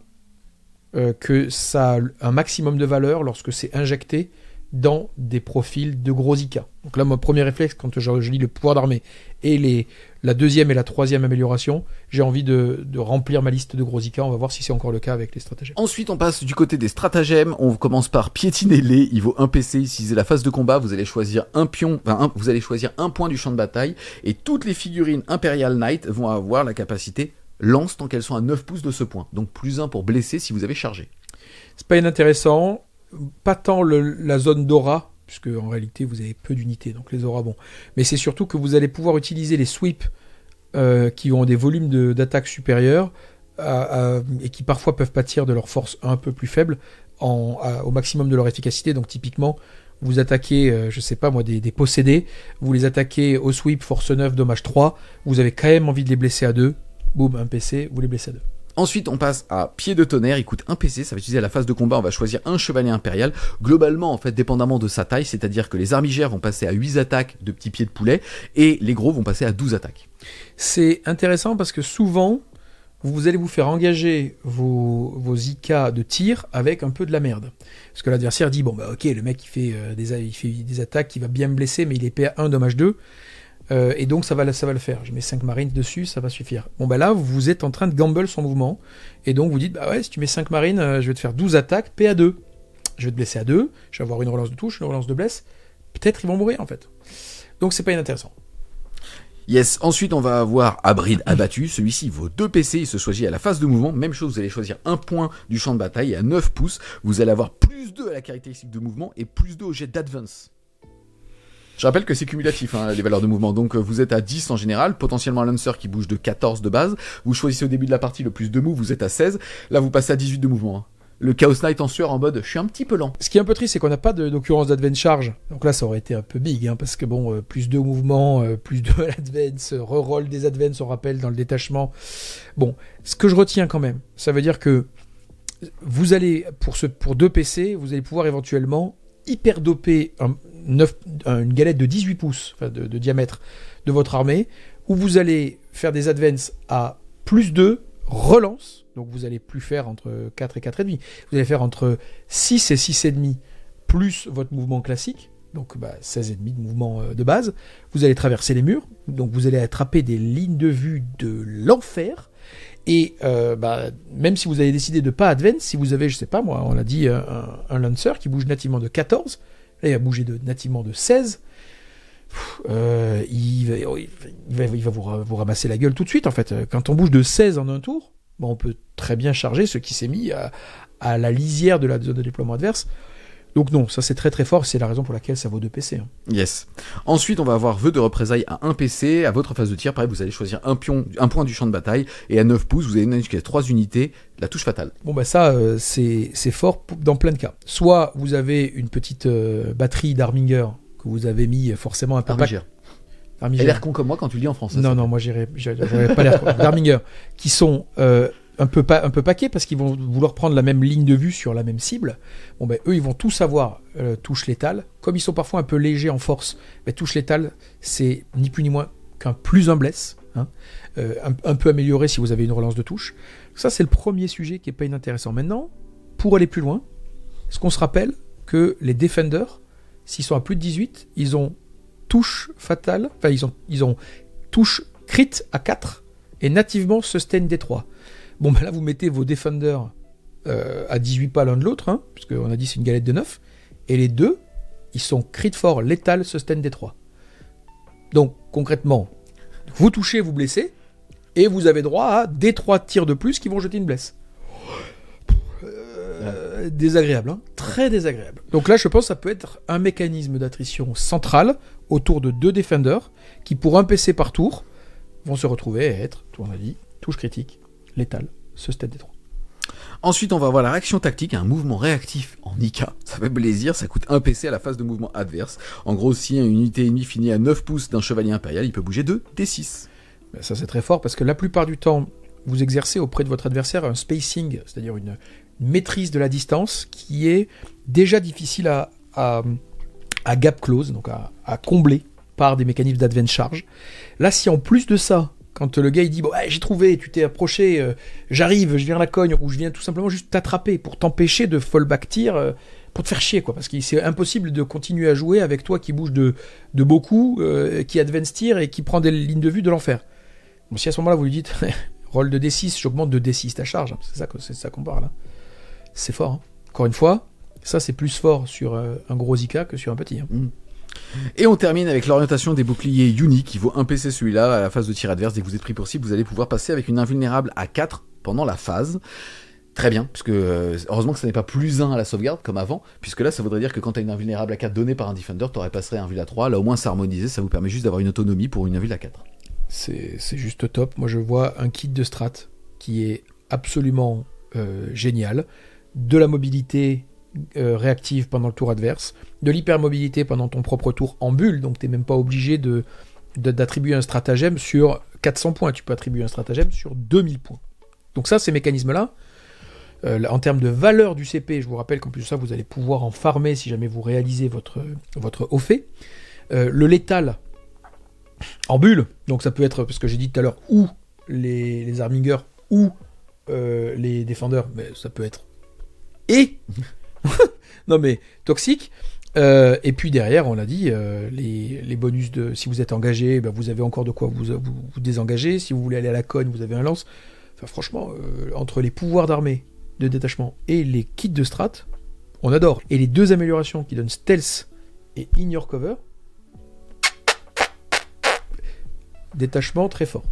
que ça a un maximum de valeur lorsque c'est injecté dans des profils de gros IK. Donc là, mon premier réflexe, quand je lis le pouvoir d'armée et la deuxième et la troisième amélioration, j'ai envie de remplir ma liste de gros IK. On va voir si c'est encore le cas avec les stratagèmes. Ensuite, on passe du côté des stratagèmes. On commence par piétiner les. Il vaut un PC. Si c'est la phase de combat, vous allez choisir vous allez choisir un point du champ de bataille. Et toutes les figurines Imperial Knight vont avoir la capacité lance tant qu'elles sont à 9 pouces de ce point. Donc +1 pour blesser si vous avez chargé. C'est pas inintéressant. Pas tant la zone d'aura, puisque en réalité vous avez peu d'unités, donc les auras, mais c'est surtout que vous allez pouvoir utiliser les sweeps qui ont des volumes d'attaque supérieurs et qui parfois peuvent pâtir de leur force un peu plus faible au maximum de leur efficacité. Donc typiquement, vous attaquez, des possédés, vous les attaquez au sweep force 9, dommage 3, vous avez quand même envie de les blesser à 2, boum, un PC, vous les blessez à 2. Ensuite, on passe à pied de tonnerre, il coûte un PC, ça va utiliser à la phase de combat, on va choisir un chevalier impérial, globalement, dépendamment de sa taille, c'est-à-dire que les armigères vont passer à 8 attaques de petits pieds de poulet, et les gros vont passer à 12 attaques. C'est intéressant parce que souvent, vous allez vous faire engager vos IK de tir avec un peu de la merde. Parce que l'adversaire dit, ok, le mec il fait des attaques, il va bien me blesser, mais il est PA1, dommage 2, et donc ça va le faire. Je mets 5 marines dessus, ça va suffire. Là, vous êtes en train de gamble son mouvement, et donc vous dites, si tu mets 5 marines, je vais te faire 12 attaques, PA2. Je vais te blesser à 2, je vais avoir une relance de touche, une relance de blesse, peut-être ils vont mourir en fait. Donc c'est pas inintéressant. Yes, ensuite on va avoir Abride abattu, celui-ci vaut 2 PC, il se choisit à la phase de mouvement, même chose, vous allez choisir un point du champ de bataille, et à 9 pouces, vous allez avoir +2 à la caractéristique de mouvement, et +2 au jet d'advance. Je rappelle que c'est cumulatif, les valeurs de mouvement, donc vous êtes à 10 en général, potentiellement un Lancer qui bouge de 14 de base, vous choisissez au début de la partie le +2 move, vous êtes à 16, là vous passez à 18 de mouvement. Le Chaos Knight en sueur en mode, je suis un petit peu lent. Ce qui est un peu triste, c'est qu'on n'a pas d'occurrence d'advance charge, donc là ça aurait été un peu big, parce que +2 au mouvement, +2 à l'advance, reroll des advance, on rappelle, dans le détachement. Ce que je retiens quand même, ça veut dire que vous allez, pour 2 PC, vous allez pouvoir éventuellement hyper doper une galette de 18 pouces de diamètre de votre armée, où vous allez faire des advances à +2, relance, donc vous allez plus faire entre 4 et 4,5, vous allez faire entre 6 et 6,5 plus votre mouvement classique, donc 16,5 de mouvement de base, vous allez traverser les murs, donc vous allez attraper des lignes de vue de l'enfer, et même si vous avez décidé de pas advance, si vous avez, je sais pas moi, on l'a dit, un Lancer qui bouge nativement de 14, là il va bouger nativement de 16, il va vous ramasser la gueule tout de suite en fait. Quand on bouge de 16 en un tour, on peut très bien charger ce qui s'est mis à la lisière de la zone de déploiement adverse. Donc non, ça c'est très très fort, c'est la raison pour laquelle ça vaut 2 PC. Hein. Yes. Ensuite, on va avoir vœu de représailles à 1 PC. À votre phase de tir, pareil, vous allez choisir un point du champ de bataille. Et à 9 pouces, vous avez jusqu'à 3 unités, la touche fatale. Bon bah ça, c'est fort dans plein de cas. Soit vous avez une petite batterie d'Arminger que vous avez mis forcément un peu... Armiger. Elle a l'air con comme moi quand tu le dis en français. Non, moi j'aurais pas l'air con. D'Arminger, qui sont... un peu paquets parce qu'ils vont vouloir prendre la même ligne de vue sur la même cible. Bon ben eux ils vont tous avoir touche létale. Comme ils sont parfois un peu légers en force, ben, touche létale c'est ni plus ni moins qu'un plus un bless, hein. Un peu amélioré si vous avez une relance de touche. Ça c'est le premier sujet qui est pas inintéressant. Maintenant, pour aller plus loin, est-ce qu'on se rappelle que les Defenders, s'ils sont à plus de 18, ils ont touche fatale, enfin ils ont touche crit à 4 et nativement sustain D3. Bon, ben là, vous mettez vos Defenders à 18 pas l'un de l'autre, hein, puisqu'on a dit c'est une galette de 9, et les deux, ils sont crit fort, létal, sustain D3. Donc, concrètement, vous touchez, vous blessez, et vous avez droit à D3 tirs de plus qui vont jeter une blesse. Désagréable, hein, très désagréable. Donc là, je pense que ça peut être un mécanisme d'attrition central autour de 2 Defenders qui, pour un PC par tour, vont se retrouver à être, tout on a dit, touche critique, létal, ce stade des 3. Ensuite, on va avoir la réaction tactique, un mouvement réactif en IK. Ça fait plaisir, ça coûte 1 PC à la phase de mouvement adverse. En gros, si une unité ennemie finit à 9 pouces d'un chevalier impérial, il peut bouger de D6. Ben ça, c'est très fort parce que la plupart du temps, vous exercez auprès de votre adversaire un spacing, c'est-à-dire une maîtrise de la distance qui est déjà difficile à gap close, donc à combler par des mécanismes d'advance charge. Là, si en plus de ça, quand le gars il dit bon, ouais, j'ai trouvé, tu t'es approché, j'arrive, je viens la cogne, ou je viens tout simplement juste t'attraper pour t'empêcher de fallback tir, pour te faire chier, quoi, parce que c'est impossible de continuer à jouer avec toi qui bouge de beaucoup, qui advance tir et qui prend des lignes de vue de l'enfer. Bon, si à ce moment-là vous lui dites roll de D6, j'augmente de D6 ta charge, c'est ça qu'on parle. Hein. C'est fort. Hein. Encore une fois, ça c'est plus fort sur un gros Zika que sur un petit. Hein. Et on termine avec l'orientation des boucliers unique qui vaut 1 PC celui-là à la phase de tir adverse. Dès que vous êtes pris pour cible, vous allez pouvoir passer avec une invulnérable à 4 pendant la phase. Très bien, puisque heureusement que ça n'est pas plus 1 à la sauvegarde comme avant, puisque là ça voudrait dire que quand tu as une invulnérable à 4 donnée par un Defender, tu aurais passé un invul à 3. Là au moins c'est harmonisé, ça vous permet juste d'avoir une autonomie pour une invul à 4. C'est juste top. Moi je vois un kit de strat qui est absolument génial. De la mobilité réactive pendant le tour adverse, de l'hypermobilité pendant ton propre tour en bulle, donc tu n'es même pas obligé d'attribuer un stratagème sur 400 points, tu peux attribuer un stratagème sur 2000 points. Donc ça, ces mécanismes-là, en termes de valeur du CP, je vous rappelle qu'en plus de ça, vous allez pouvoir en farmer si jamais vous réalisez votre haut fait. Le létal en bulle, donc ça peut être, parce que j'ai dit tout à l'heure, ou les Armingers, ou les Defenders, mais ça peut être non mais toxique. Et puis derrière, on l'a dit, les bonus de si vous êtes engagé, ben vous avez encore de quoi vous désengager. Si vous voulez aller à la cogne, vous avez un lance. Enfin franchement, entre les pouvoirs d'armée de détachement et les kits de strat, on adore. Et les deux améliorations qui donnent stealth et in your cover, détachement très fort.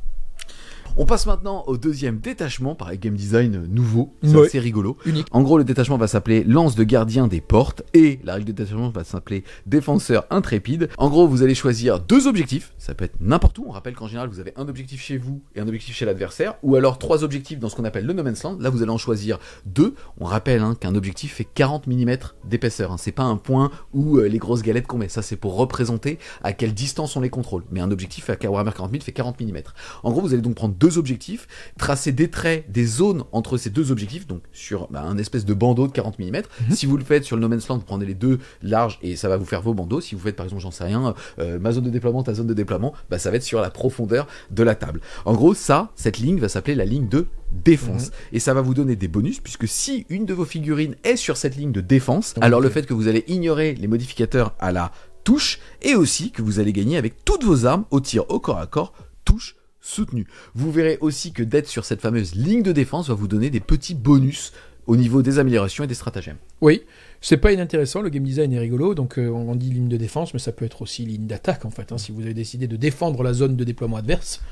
On passe maintenant au deuxième détachement, pareil, game design nouveau, c'est ouais. assez rigolo. Unique. En gros, le détachement va s'appeler lance de gardien des portes et la règle de détachement va s'appeler défenseur intrépide. En gros, vous allez choisir 2 objectifs, ça peut être n'importe où. On rappelle qu'en général, vous avez un objectif chez vous et un objectif chez l'adversaire, ou alors 3 objectifs dans ce qu'on appelle le No Man's Land. Là, vous allez en choisir 2. On rappelle qu'un objectif fait 40 mm d'épaisseur. C'est pas un point où les grosses galettes qu'on met. Ça, c'est pour représenter à quelle distance on les contrôle. Mais un objectif à Warhammer 40 000 fait 40 mm. En gros, vous allez donc prendre 2 objectifs, tracer des traits, des zones entre ces 2 objectifs, donc sur un espèce de bandeau de 40 mm. Si vous le faites sur le No Man's Land, vous prenez les 2 larges et ça va vous faire vos bandeaux. Si vous faites par exemple, j'en sais rien, ma zone de déploiement, ta zone de déploiement, bah ça va être sur la profondeur de la table. En gros, cette ligne va s'appeler la ligne de défense. Et ça va vous donner des bonus, puisque si une de vos figurines est sur cette ligne de défense, alors le fait que vous allez ignorer les modificateurs à la touche, et aussi que vous allez gagner avec toutes vos armes au tir au corps à corps, touche soutenu. Vous verrez aussi que d'être sur cette fameuse ligne de défense va vous donner des petits bonus au niveau des améliorations et des stratagèmes. Oui, c'est pas inintéressant, le game design est rigolo, donc on dit ligne de défense, mais ça peut être aussi ligne d'attaque en fait, hein, si vous avez décidé de défendre la zone de déploiement adverse,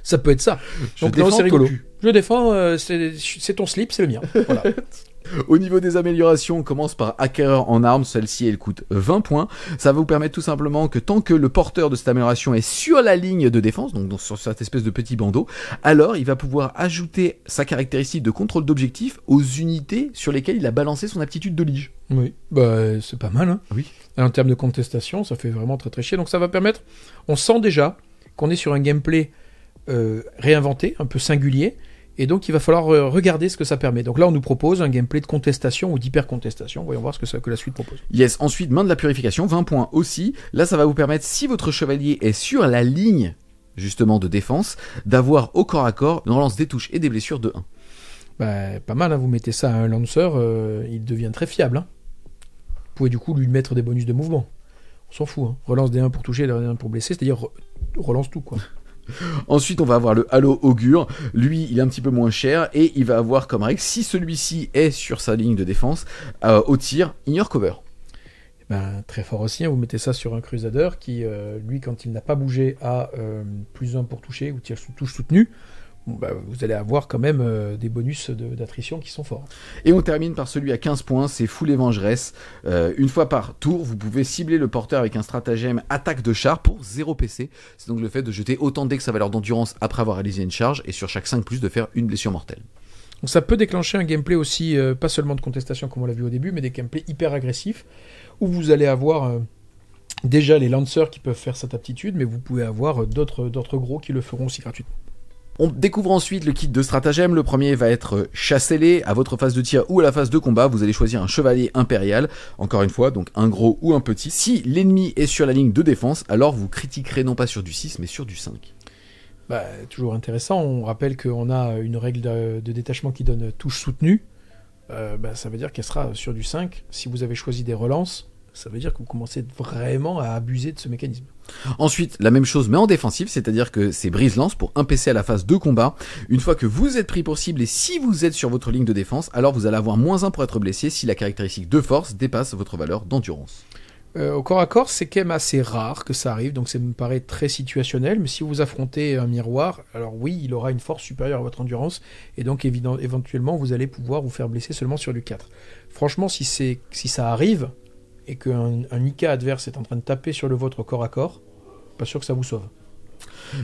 ça peut être ça. Donc non, c'est rigolo. Je défends, c'est ton slip, c'est le mien. Voilà. Au niveau des améliorations, on commence par Acquéreur en armes. Celle-ci, elle coûte 20 points. Ça va vous permettre tout simplement que tant que le porteur de cette amélioration est sur la ligne de défense, donc sur cette espèce de petit bandeau, alors il va pouvoir ajouter sa caractéristique de contrôle d'objectif aux unités sur lesquelles il a balancé son aptitude de lige. Oui, bah c'est pas mal. Hein. Oui. Et en termes de contestation, ça fait vraiment très très chier. Donc ça va permettre, on sent déjà qu'on est sur un gameplay réinventé, un peu singulier. Et donc, il va falloir regarder ce que ça permet. Donc là, on nous propose un gameplay de contestation ou d'hyper-contestation. Voyons voir ce que la suite propose. Yes, ensuite, main de la purification, 20 points aussi. Là, ça va vous permettre, si votre chevalier est sur la ligne, justement, de défense, d'avoir au corps à corps une relance des touches et des blessures de 1. Bah, pas mal, hein, vous mettez ça à un lanceur, il devient très fiable. Hein. Vous pouvez du coup lui mettre des bonus de mouvement. On s'en fout. Hein. Relance des 1 pour toucher, des 1 pour blesser, c'est-à-dire relance tout, quoi. Ensuite, on va avoir le Halo Augure. Lui, il est un petit peu moins cher et il va avoir comme règle, si celui-ci est sur sa ligne de défense, au tir, ignore cover. Ben, très fort aussi, hein, vous mettez ça sur un Crusader qui, lui, quand il n'a pas bougé, a plus 1 pour toucher ou tir sous touche soutenue. Bah, vous allez avoir quand même des bonus d'attrition qui sont forts. Et on termine par celui à 15 points, c'est Foulée Vengeresse. Une fois par tour, vous pouvez cibler le porteur avec un stratagème attaque de char pour 0 PC. C'est donc le fait de jeter autant de dés que sa valeur d'endurance après avoir réalisé une charge, et sur chaque 5+, de faire une blessure mortelle. Donc ça peut déclencher un gameplay aussi, pas seulement de contestation comme on l'a vu au début, mais des gameplays hyper agressifs, où vous allez avoir déjà les lancers qui peuvent faire cette aptitude, mais vous pouvez avoir d'autres gros qui le feront aussi gratuitement. On découvre ensuite le kit de stratagème. Le premier va être chassez-les. À votre phase de tir ou à la phase de combat, vous allez choisir un chevalier impérial. Encore une fois, donc un gros ou un petit. Si l'ennemi est sur la ligne de défense, alors vous critiquerez non pas sur du 6, mais sur du 5. Bah, toujours intéressant. On rappelle qu'on a une règle de détachement qui donne touche soutenue. Ça veut dire qu'elle sera sur du 5. Si vous avez choisi des relances, ça veut dire que vous commencez vraiment à abuser de ce mécanisme. Ensuite, la même chose mais en défensive, c'est-à-dire que c'est brise-lance pour un PC à la phase de combat. Une fois que vous êtes pris pour cible et si vous êtes sur votre ligne de défense, alors vous allez avoir -1 pour être blessé si la caractéristique de force dépasse votre valeur d'endurance. Au corps à corps, c'est quand même assez rare que ça arrive, donc ça me paraît très situationnel, mais si vous affrontez un miroir, alors oui, il aura une force supérieure à votre endurance, et donc éventuellement vous allez pouvoir vous faire blesser seulement sur du 4. Franchement, si ça arrive, et qu'un IK adverse est en train de taper sur le vôtre corps à corps, pas sûr que ça vous sauve.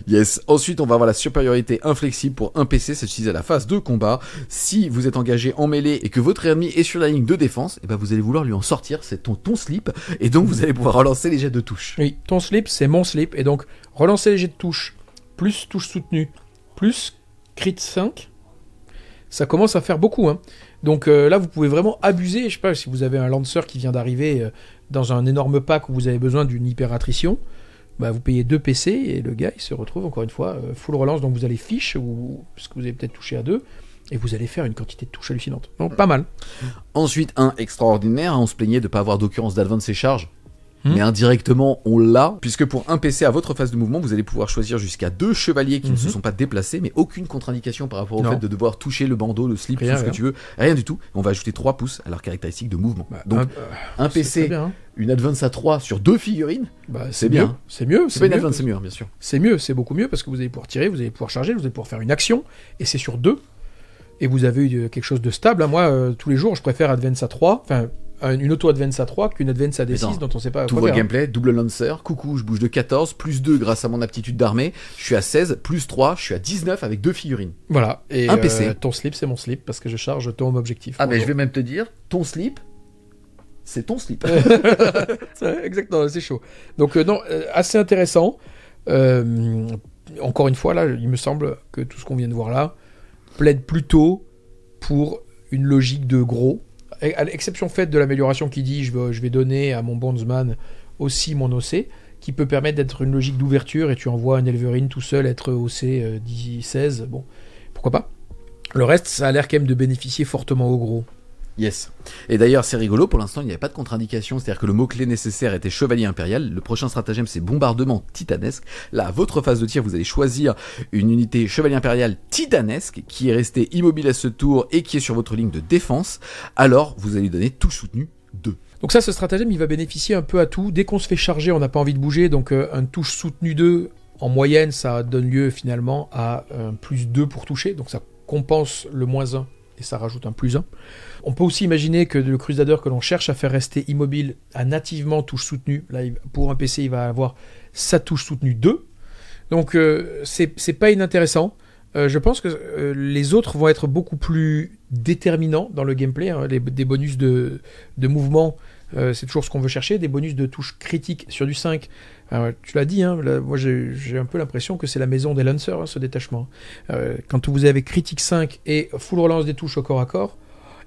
Yes. Ensuite, on va avoir la supériorité inflexible pour un PC, c'est utilisé à la phase de combat. Si vous êtes engagé en mêlée et que votre ennemi est sur la ligne de défense, et ben vous allez vouloir lui en sortir, c'est ton slip, et donc vous allez pouvoir relancer les jets de touche. Oui, ton slip, c'est mon slip, et donc relancer les jets de touche, plus touche soutenue, plus crit 5, ça commence à faire beaucoup, hein. Donc là, vous pouvez vraiment abuser. Je sais pas, si vous avez un Lancer qui vient d'arriver dans un énorme pack où vous avez besoin d'une hyper attrition, bah, vous payez 2 PC et le gars, il se retrouve encore une fois full relance. Donc vous allez fiche, parce que vous avez peut-être touché à 2, et vous allez faire une quantité de touches hallucinante. Donc pas mal. Ensuite, un extraordinaire. On se plaignait de ne pas avoir d'occurrence d'advance et charge. Mais indirectement, on l'a, puisque pour un PC à votre phase de mouvement, vous allez pouvoir choisir jusqu'à 2 chevaliers qui ne se sont pas déplacés, mais aucune contre-indication par rapport au fait de devoir toucher le bandeau, le slip, tout ce que tu veux, rien du tout. On va ajouter 3 pouces à leur caractéristique de mouvement. Donc, un PC, bien, hein. Une advance à 3 sur 2 figurines, c'est bien. C'est mieux. C'est pas une advance, c'est mieux, bien sûr. C'est mieux, c'est beaucoup mieux, parce que vous allez pouvoir tirer, vous allez pouvoir charger, vous allez pouvoir faire une action, et c'est sur 2, et vous avez eu quelque chose de stable. Moi, tous les jours, je préfère advance à 3, enfin, une auto-advance à 3 qu'une advance à D6 dont on sait pas tout quoi votre faire. Gameplay, double lancer, coucou, je bouge de 14, plus 2 grâce à mon aptitude d'armée, je suis à 16, plus 3, je suis à 19 avec 2 figurines. Voilà, et un PC. Ton slip, c'est mon slip, parce que je charge ton objectif. Ah, mais je vais même te dire, ton slip, c'est ton slip. Exactement, c'est chaud. Donc, assez intéressant. Encore une fois, là, il me semble que tout ce qu'on vient de voir là plaide plutôt pour une logique de gros, à l'exception faite de l'amélioration qui dit je vais donner à mon bondsman aussi mon OC, qui peut permettre d'être une logique d'ouverture, et tu envoies un Elverine tout seul être OC 10-16, bon, pourquoi pas. Le reste, ça a l'air quand même de bénéficier fortement au gros. Yes. Et d'ailleurs, c'est rigolo, pour l'instant, il n'y avait pas de contre-indication, c'est-à-dire que le mot-clé nécessaire était chevalier impérial. Le prochain stratagème, c'est bombardement titanesque. Là, à votre phase de tir, vous allez choisir une unité chevalier impérial titanesque qui est restée immobile à ce tour et qui est sur votre ligne de défense. Alors, vous allez lui donner touche soutenue 2. Donc ça, ce stratagème, il va bénéficier un peu à tout. Dès qu'on se fait charger, on n'a pas envie de bouger, donc un touche soutenue 2, en moyenne, ça donne lieu finalement à un plus 2 pour toucher, donc ça compense le moins 1 et ça rajoute un plus 1. On peut aussi imaginer que le Crusader que l'on cherche à faire rester immobile a nativement touche soutenue. Là, pour un PC, il va avoir sa touche soutenue 2. Donc c'est pas inintéressant. Je pense que les autres vont être beaucoup plus déterminants dans le gameplay. Hein. Des bonus de mouvement, c'est toujours ce qu'on veut chercher. Des bonus de touche critique sur du 5. Alors, tu l'as dit, hein, moi j'ai un peu l'impression que c'est la maison des lancers, hein, ce détachement. Quand vous avez critique 5 et full relance des touches au corps à corps,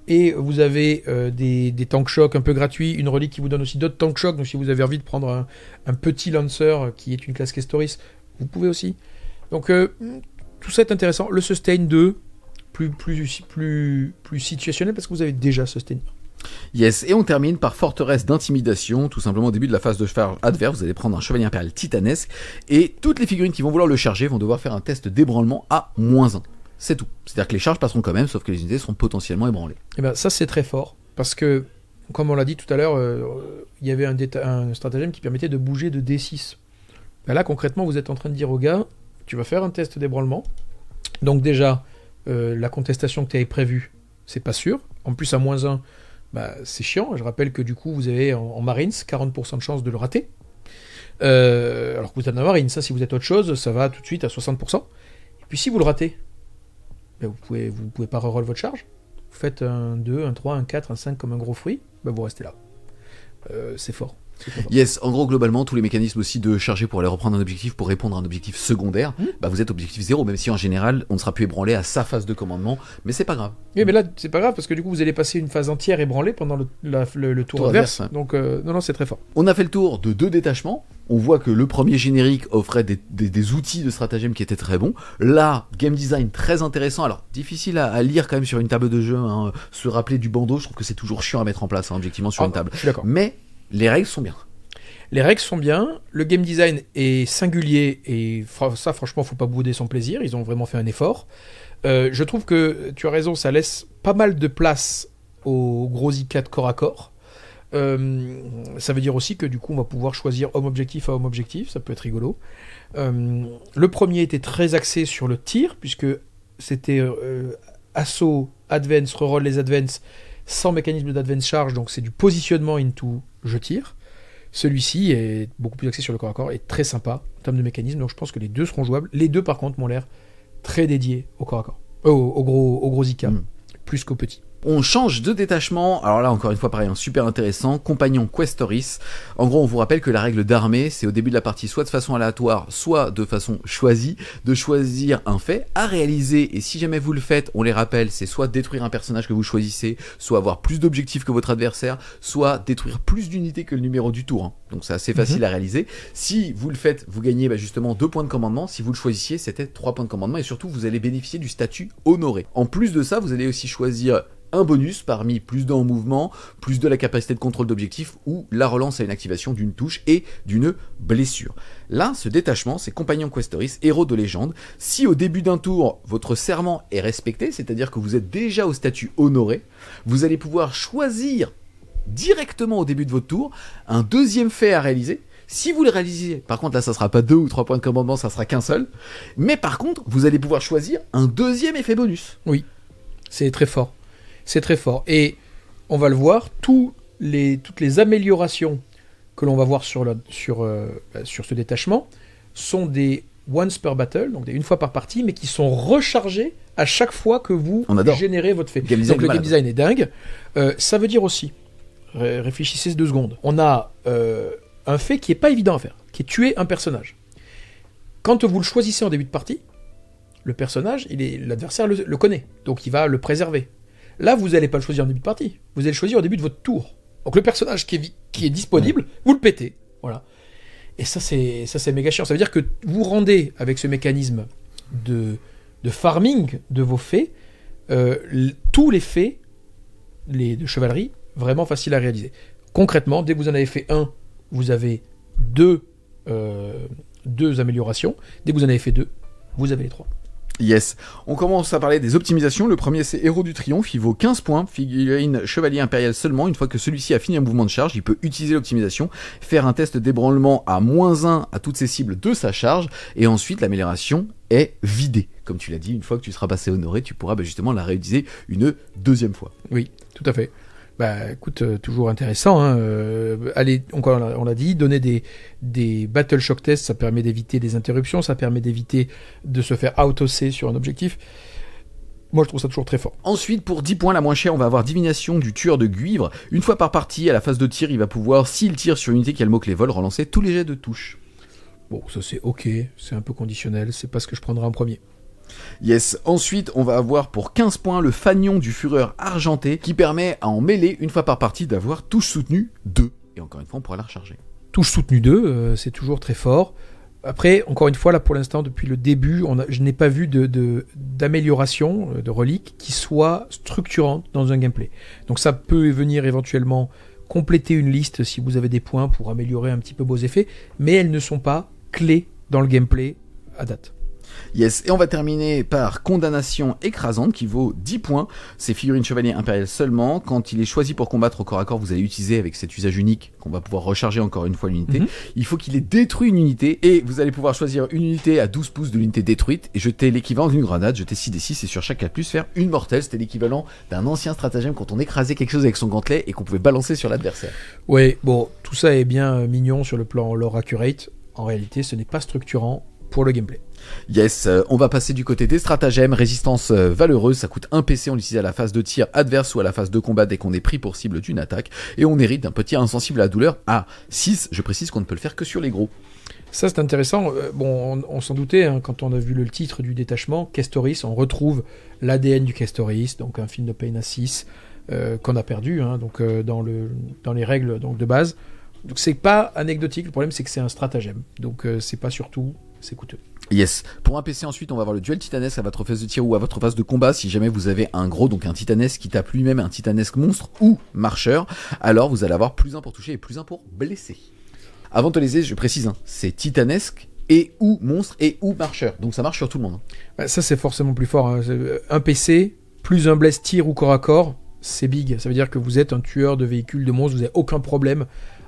et vous avez des tank shock un peu gratuits, une relique qui vous donne aussi d'autres tank shock, donc si vous avez envie de prendre un petit lancer qui est une classe Kestoris, vous pouvez aussi. Donc tout ça est intéressant. Le sustain 2, plus situationnel parce que vous avez déjà sustain. Yes, et on termine par forteresse d'intimidation, tout simplement au début de la phase de charge adverse, vous allez prendre un chevalier impérial titanesque, et toutes les figurines qui vont vouloir le charger vont devoir faire un test d'ébranlement à -1. C'est tout. C'est-à-dire que les charges passeront quand même, sauf que les unités seront potentiellement ébranlées. Et ben ça c'est très fort, parce que, comme on l'a dit tout à l'heure, il y avait un stratagème qui permettait de bouger de D6. Ben là concrètement, vous êtes en train de dire au gars, tu vas faire un test d'ébranlement, donc déjà, la contestation que tu avais prévue, c'est pas sûr, en plus à -1, bah, c'est chiant. Je rappelle que du coup, vous avez en Marines 40% de chance de le rater. Alors que vous êtes en Marines, ça, si vous êtes autre chose, ça va tout de suite à 60%. Et puis si vous le ratez, bah, vous pouvez pas reroll votre charge. Vous faites un 2, un 3, un 4, un 5 comme un gros fruit, bah, vous restez là. C'est fort. Yes, en gros, globalement, tous les mécanismes aussi de charger pour aller reprendre un objectif, pour répondre à un objectif secondaire, bah vous êtes objectif 0, même si en général, on ne sera plus ébranlé à sa phase de commandement, mais c'est pas grave. Oui, mais là, c'est pas grave, parce que du coup, vous allez passer une phase entière ébranlée pendant le tour adverse. Ouais. Donc, non, c'est très fort. On a fait le tour de 2 détachements. On voit que le premier générique offrait des outils de stratagème qui étaient très bons. Là, game design très intéressant. Alors, difficile à lire quand même sur une table de jeu, hein. Se rappeler du bandeau, je trouve que c'est toujours chiant à mettre en place, hein, objectivement, sur une table. Je suis d'accord. Mais les règles sont bien. Les règles sont bien, le game design est singulier et ça franchement faut pas bouder son plaisir, ils ont vraiment fait un effort. Je trouve que tu as raison, ça laisse pas mal de place aux gros I4 corps à corps. Ça veut dire aussi que du coup on va pouvoir choisir homme objectif à homme objectif, ça peut être rigolo. Le premier était très axé sur le tir puisque c'était assaut, advance, reroll les advance sans mécanisme d'advance charge, donc c'est du positionnement into je tire. Celui-ci est beaucoup plus axé sur le corps à corps et très sympa en termes de mécanisme, donc je pense que les deux seront jouables. Les deux par contre m'ont l'air très dédiés au corps à corps, au gros IK, plus qu'au petit. On change de détachement, alors là encore une fois pareil, super intéressant, compagnon Questoris. En gros on vous rappelle que la règle d'armée c'est au début de la partie soit de façon aléatoire, soit de façon choisie, de choisir un fait à réaliser, et si jamais vous le faites, on les rappelle, c'est soit détruire un personnage que vous choisissez, soit avoir plus d'objectifs que votre adversaire, soit détruire plus d'unités que le numéro du tour, hein. Donc c'est assez facile à réaliser. Si vous le faites, vous gagnez justement 2 points de commandement, si vous le choisissiez c'était 3 points de commandement, et surtout vous allez bénéficier du statut honoré. En plus de ça, vous allez aussi choisir un bonus parmi plus d'un en mouvement, plus de la capacité de contrôle d'objectif ou la relance à une activation d'une touche et d'une blessure. Là, ce détachement, c'est compagnon Questoris, héros de légende. Si au début d'un tour, votre serment est respecté, c'est-à-dire que vous êtes déjà au statut honoré, vous allez pouvoir choisir directement au début de votre tour un deuxième fait à réaliser. Si vous le réalisez, par contre là ça sera pas 2 ou 3 points de commandement, ça sera qu'un seul, mais par contre vous allez pouvoir choisir un deuxième effet bonus. Oui, c'est très fort. C'est très fort. Et on va le voir, toutes les améliorations que l'on va voir sur ce détachement sont des once per battle, donc une fois par partie, mais qui sont rechargés à chaque fois que vous générez votre fait. Donc le game design est dingue. Ça veut dire aussi, réfléchissez 2 secondes, on a un fait qui est pas évident à faire, qui est tuer un personnage. Quand vous le choisissez en début de partie, le personnage, l'adversaire le connaît, donc il va le préserver. Là, vous n'allez pas le choisir en début de partie. Vous allez le choisir au début de votre tour. Donc le personnage qui est disponible, vous le pétez. Voilà. Et ça, c'est méga chiant. Ça veut dire que vous rendez, avec ce mécanisme de farming de vos faits, tous les faits de chevalerie, vraiment facile à réaliser. Concrètement, dès que vous en avez fait un, vous avez deux améliorations. Dès que vous en avez fait deux, vous avez les trois. Yes. On commence à parler des optimisations. Le premier, c'est Héros du Triomphe. Il vaut 15 points. Figurine chevalier impérial seulement. Une fois que celui-ci a fini un mouvement de charge, il peut utiliser l'optimisation, faire un test d'ébranlement à -1 à toutes ses cibles de sa charge, et ensuite l'amélioration est vidée. Comme tu l'as dit, une fois que tu seras passé honoré, tu pourras justement la réutiliser une deuxième fois. Oui, tout à fait. Bah écoute, toujours intéressant. Hein. Allez, on l'a dit, donner des battle shock tests, ça permet d'éviter des interruptions, ça permet d'éviter de se faire auto-C sur un objectif. Moi, je trouve ça toujours très fort. Ensuite, pour 10 points, la moins chère, on va avoir Divination du tueur de Guivre. Une fois par partie, à la phase de tir, il va pouvoir, s'il tire sur une unité qui a le mot-clé vol, relancer tous les jets de touche. Bon, ça c'est ok, c'est un peu conditionnel, c'est pas ce que je prendrai en premier. Yes. Ensuite, on va avoir pour 15 points le Fanion du Fureur Argenté, qui permet à en mêler, une fois par partie, d'avoir touche soutenue 2. Et encore une fois, on pourra la recharger. Touche soutenue 2, c'est toujours très fort. Après, encore une fois, là pour l'instant, depuis le début, je n'ai pas vu d'amélioration de reliques qui soit structurante dans un gameplay. Donc ça peut venir éventuellement compléter une liste si vous avez des points pour améliorer un petit peu vos effets, mais elles ne sont pas clés dans le gameplay à date. Yes, et on va terminer par Condamnation écrasante qui vaut 10 points. C'est figurine chevalier impérial seulement. Quand il est choisi pour combattre au corps à corps, vous allez utiliser avec cet usage unique qu'on va pouvoir recharger encore une fois l'unité. Il faut qu'il ait détruit une unité et vous allez pouvoir choisir une unité à 12 pouces de l'unité détruite et jeter l'équivalent d'une grenade, jeter 6d6 et sur chaque 4+, faire une mortelle. C'était l'équivalent d'un ancien stratagème quand on écrasait quelque chose avec son gantelet et qu'on pouvait balancer sur l'adversaire. Ouais, bon, tout ça est bien mignon sur le plan lore accurate. En réalité, ce n'est pas structurant pour le gameplay. Yes, on va passer du côté des stratagèmes. Résistance valeureuse, ça coûte 1 PC, on l'utilise à la phase de tir adverse ou à la phase de combat dès qu'on est pris pour cible d'une attaque. Et on hérite d'un petit insensible à la douleur à 6. Je précise qu'on ne peut le faire que sur les gros. Ça c'est intéressant. Bon, on s'en doutait hein, quand on a vu le titre du détachement, Kestoris, on retrouve l'ADN du Kestoris, donc un film de Pain à 6 qu'on a perdu hein, donc, dans les règles donc, de base. Donc c'est pas anecdotique, le problème c'est que c'est un stratagème. Donc c'est pas surtout, c'est coûteux. Yes. Pour un PC ensuite, on va avoir le duel titanesque à votre phase de tir ou à votre phase de combat. Si jamais vous avez un gros, donc un titanesque qui tape lui-même un titanesque monstre ou marcheur, alors vous allez avoir +1 pour toucher et +1 pour blesser. Avant de te laisser, je précise, hein, c'est titanesque et ou monstre et ou marcheur. Donc ça marche sur tout le monde. Bah, ça c'est forcément plus fort. Hein. Un PC, plus un bless tir ou corps à corps, c'est big. Ça veut dire que vous êtes un tueur de véhicules, de monstres, vous n'avez aucun problème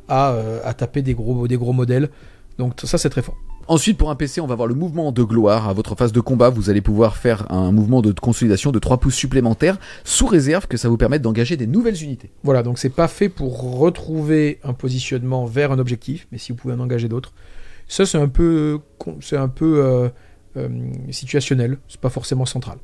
à taper des gros modèles. Donc ça c'est très fort. Ensuite, pour un PC, on va avoir le mouvement de gloire. À votre phase de combat, vous allez pouvoir faire un mouvement de consolidation de 3 pouces supplémentaires, sous réserve que ça vous permette d'engager des nouvelles unités. Voilà, donc c'est pas fait pour retrouver un positionnement vers un objectif, mais si vous pouvez en engager d'autres. Ça, c'est un peu situationnel, c'est pas forcément central.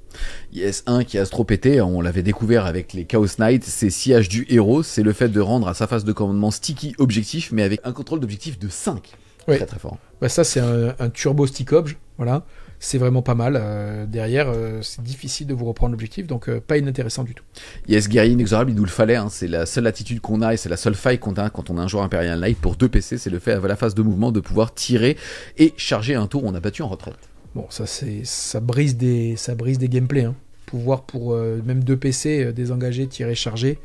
Yes, un qui a trop pété, on l'avait découvert avec les Chaos Knights, c'est sillage du héros, c'est le fait de rendre à sa phase de commandement sticky objectif, mais avec un contrôle d'objectif de 5. Oui. Très très fort. Bah ça c'est un turbo stick obj, voilà. C'est vraiment pas mal. Derrière, c'est difficile de vous reprendre l'objectif, donc pas inintéressant du tout. Yes, guerrier inexorable, il nous le fallait. Hein. C'est la seule attitude qu'on a et c'est la seule faille qu'on a quand on a un joueur Imperial Knight pour 2 PC, c'est le fait à la phase de mouvement de pouvoir tirer et charger un tour. On a battu en retraite. Bon, ça brise des gameplays. Hein. Pouvoir pour même 2 PC désengager, tirer, charger.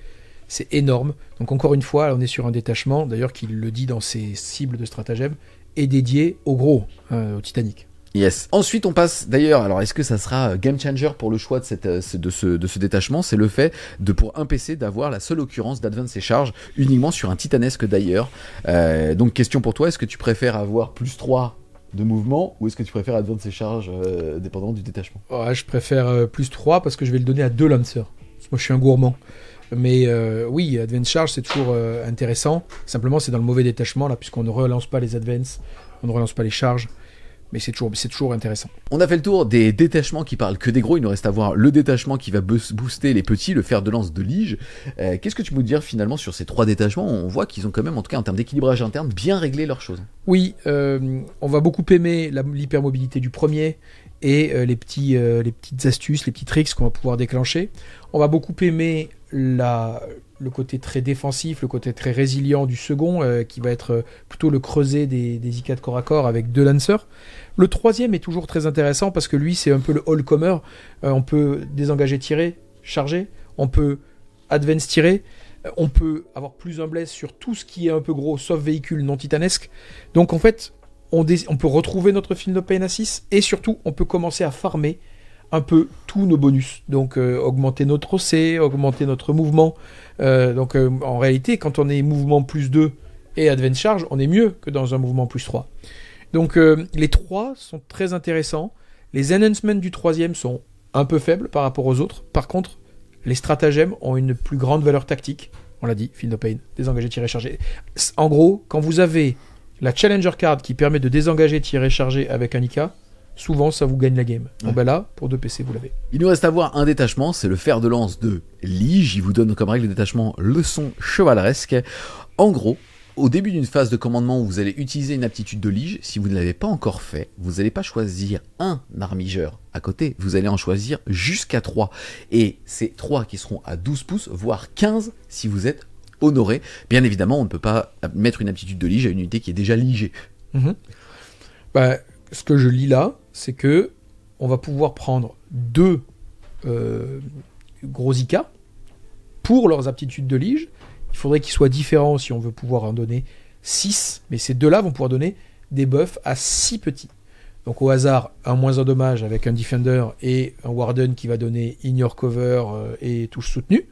C'est énorme. Donc encore une fois, on est sur un détachement, d'ailleurs qu'il le dit dans ses cibles de stratagème, est dédié au gros, au Titanic. Yes. Ensuite, on passe d'ailleurs. Alors, est-ce que ça sera game changer pour le choix de ce détachement? C'est le fait de pour un PC d'avoir la seule occurrence d'advance et charge uniquement sur un titanesque d'ailleurs. Donc, question pour toi, est-ce que tu préfères avoir +3 de mouvement ou est-ce que tu préfères advance et charge dépendant du détachement? Ouais, je préfère +3 parce que je vais le donner à 2 lancers. Moi, je suis un gourmand. Mais oui, Advance Charge, c'est toujours intéressant. Simplement, c'est dans le mauvais détachement, là, puisqu'on ne relance pas les Advance, on ne relance pas les charges. Mais c'est toujours intéressant. On a fait le tour des détachements qui parlent que des gros. Il nous reste à voir le détachement qui va booster les petits, le fer de lance de Lige. Qu'est-ce que tu peux nous dire finalement sur ces 3 détachements? On voit qu'ils ont quand même, en tout cas en termes d'équilibrage interne, bien réglé leurs choses. Oui, on va beaucoup aimer l'hypermobilité du premier et les petites astuces, les petits tricks qu'on va pouvoir déclencher. On va beaucoup aimer le côté très défensif, le côté très résilient du second, qui va être plutôt le creuset des I4 corps à corps avec 2 lancers. Le troisième est toujours très intéressant parce que lui, c'est un peu le all-comer. On peut désengager, tirer, charger. On peut advance tiré. On peut avoir plus un bless sur tout ce qui est un peu gros, sauf véhicule non titanesque. Donc en fait, on peut retrouver notre Feel No Pain à 6, et surtout, on peut commencer à farmer un peu tous nos bonus. Donc augmenter notre OC, augmenter notre mouvement. En réalité, quand on est mouvement plus 2 et advance charge, on est mieux que dans un mouvement plus 3. Donc les 3 sont très intéressants. Les enhancements du 3e sont un peu faibles par rapport aux autres. Par contre, les stratagèmes ont une plus grande valeur tactique. On l'a dit, Feel No Pain, désengager, tirer, charger. En gros, quand vous avez la Challenger card qui permet de désengager, tirer, charger avec un IK, souvent ça vous gagne la game. Ouais. Donc ben là, pour 2 PC, vous l'avez. Il nous reste à voir un détachement, c'est le fer de lance de Lige. Il vous donne comme règle de détachement leçon chevaleresque. En gros, au début d'une phase de commandement où vous allez utiliser une aptitude de Lige, si vous ne l'avez pas encore fait, vous n'allez pas choisir un armigeur à côté, vous allez en choisir jusqu'à 3. Et ces 3 qui seront à 12 pouces, voire 15 si vous êtes honoré. Bien évidemment, on ne peut pas mettre une aptitude de Lige à une unité qui est déjà ligée. Ce que je lis là, c'est que on va pouvoir prendre 2 gros IK pour leurs aptitudes de Lige. Il faudrait qu'ils soient différents si on veut pouvoir en donner 6, mais ces 2-là vont pouvoir donner des buffs à 6 petits. Donc au hasard, un moins un dommage avec un Defender et un Warden qui va donner In Your Cover et touche soutenue.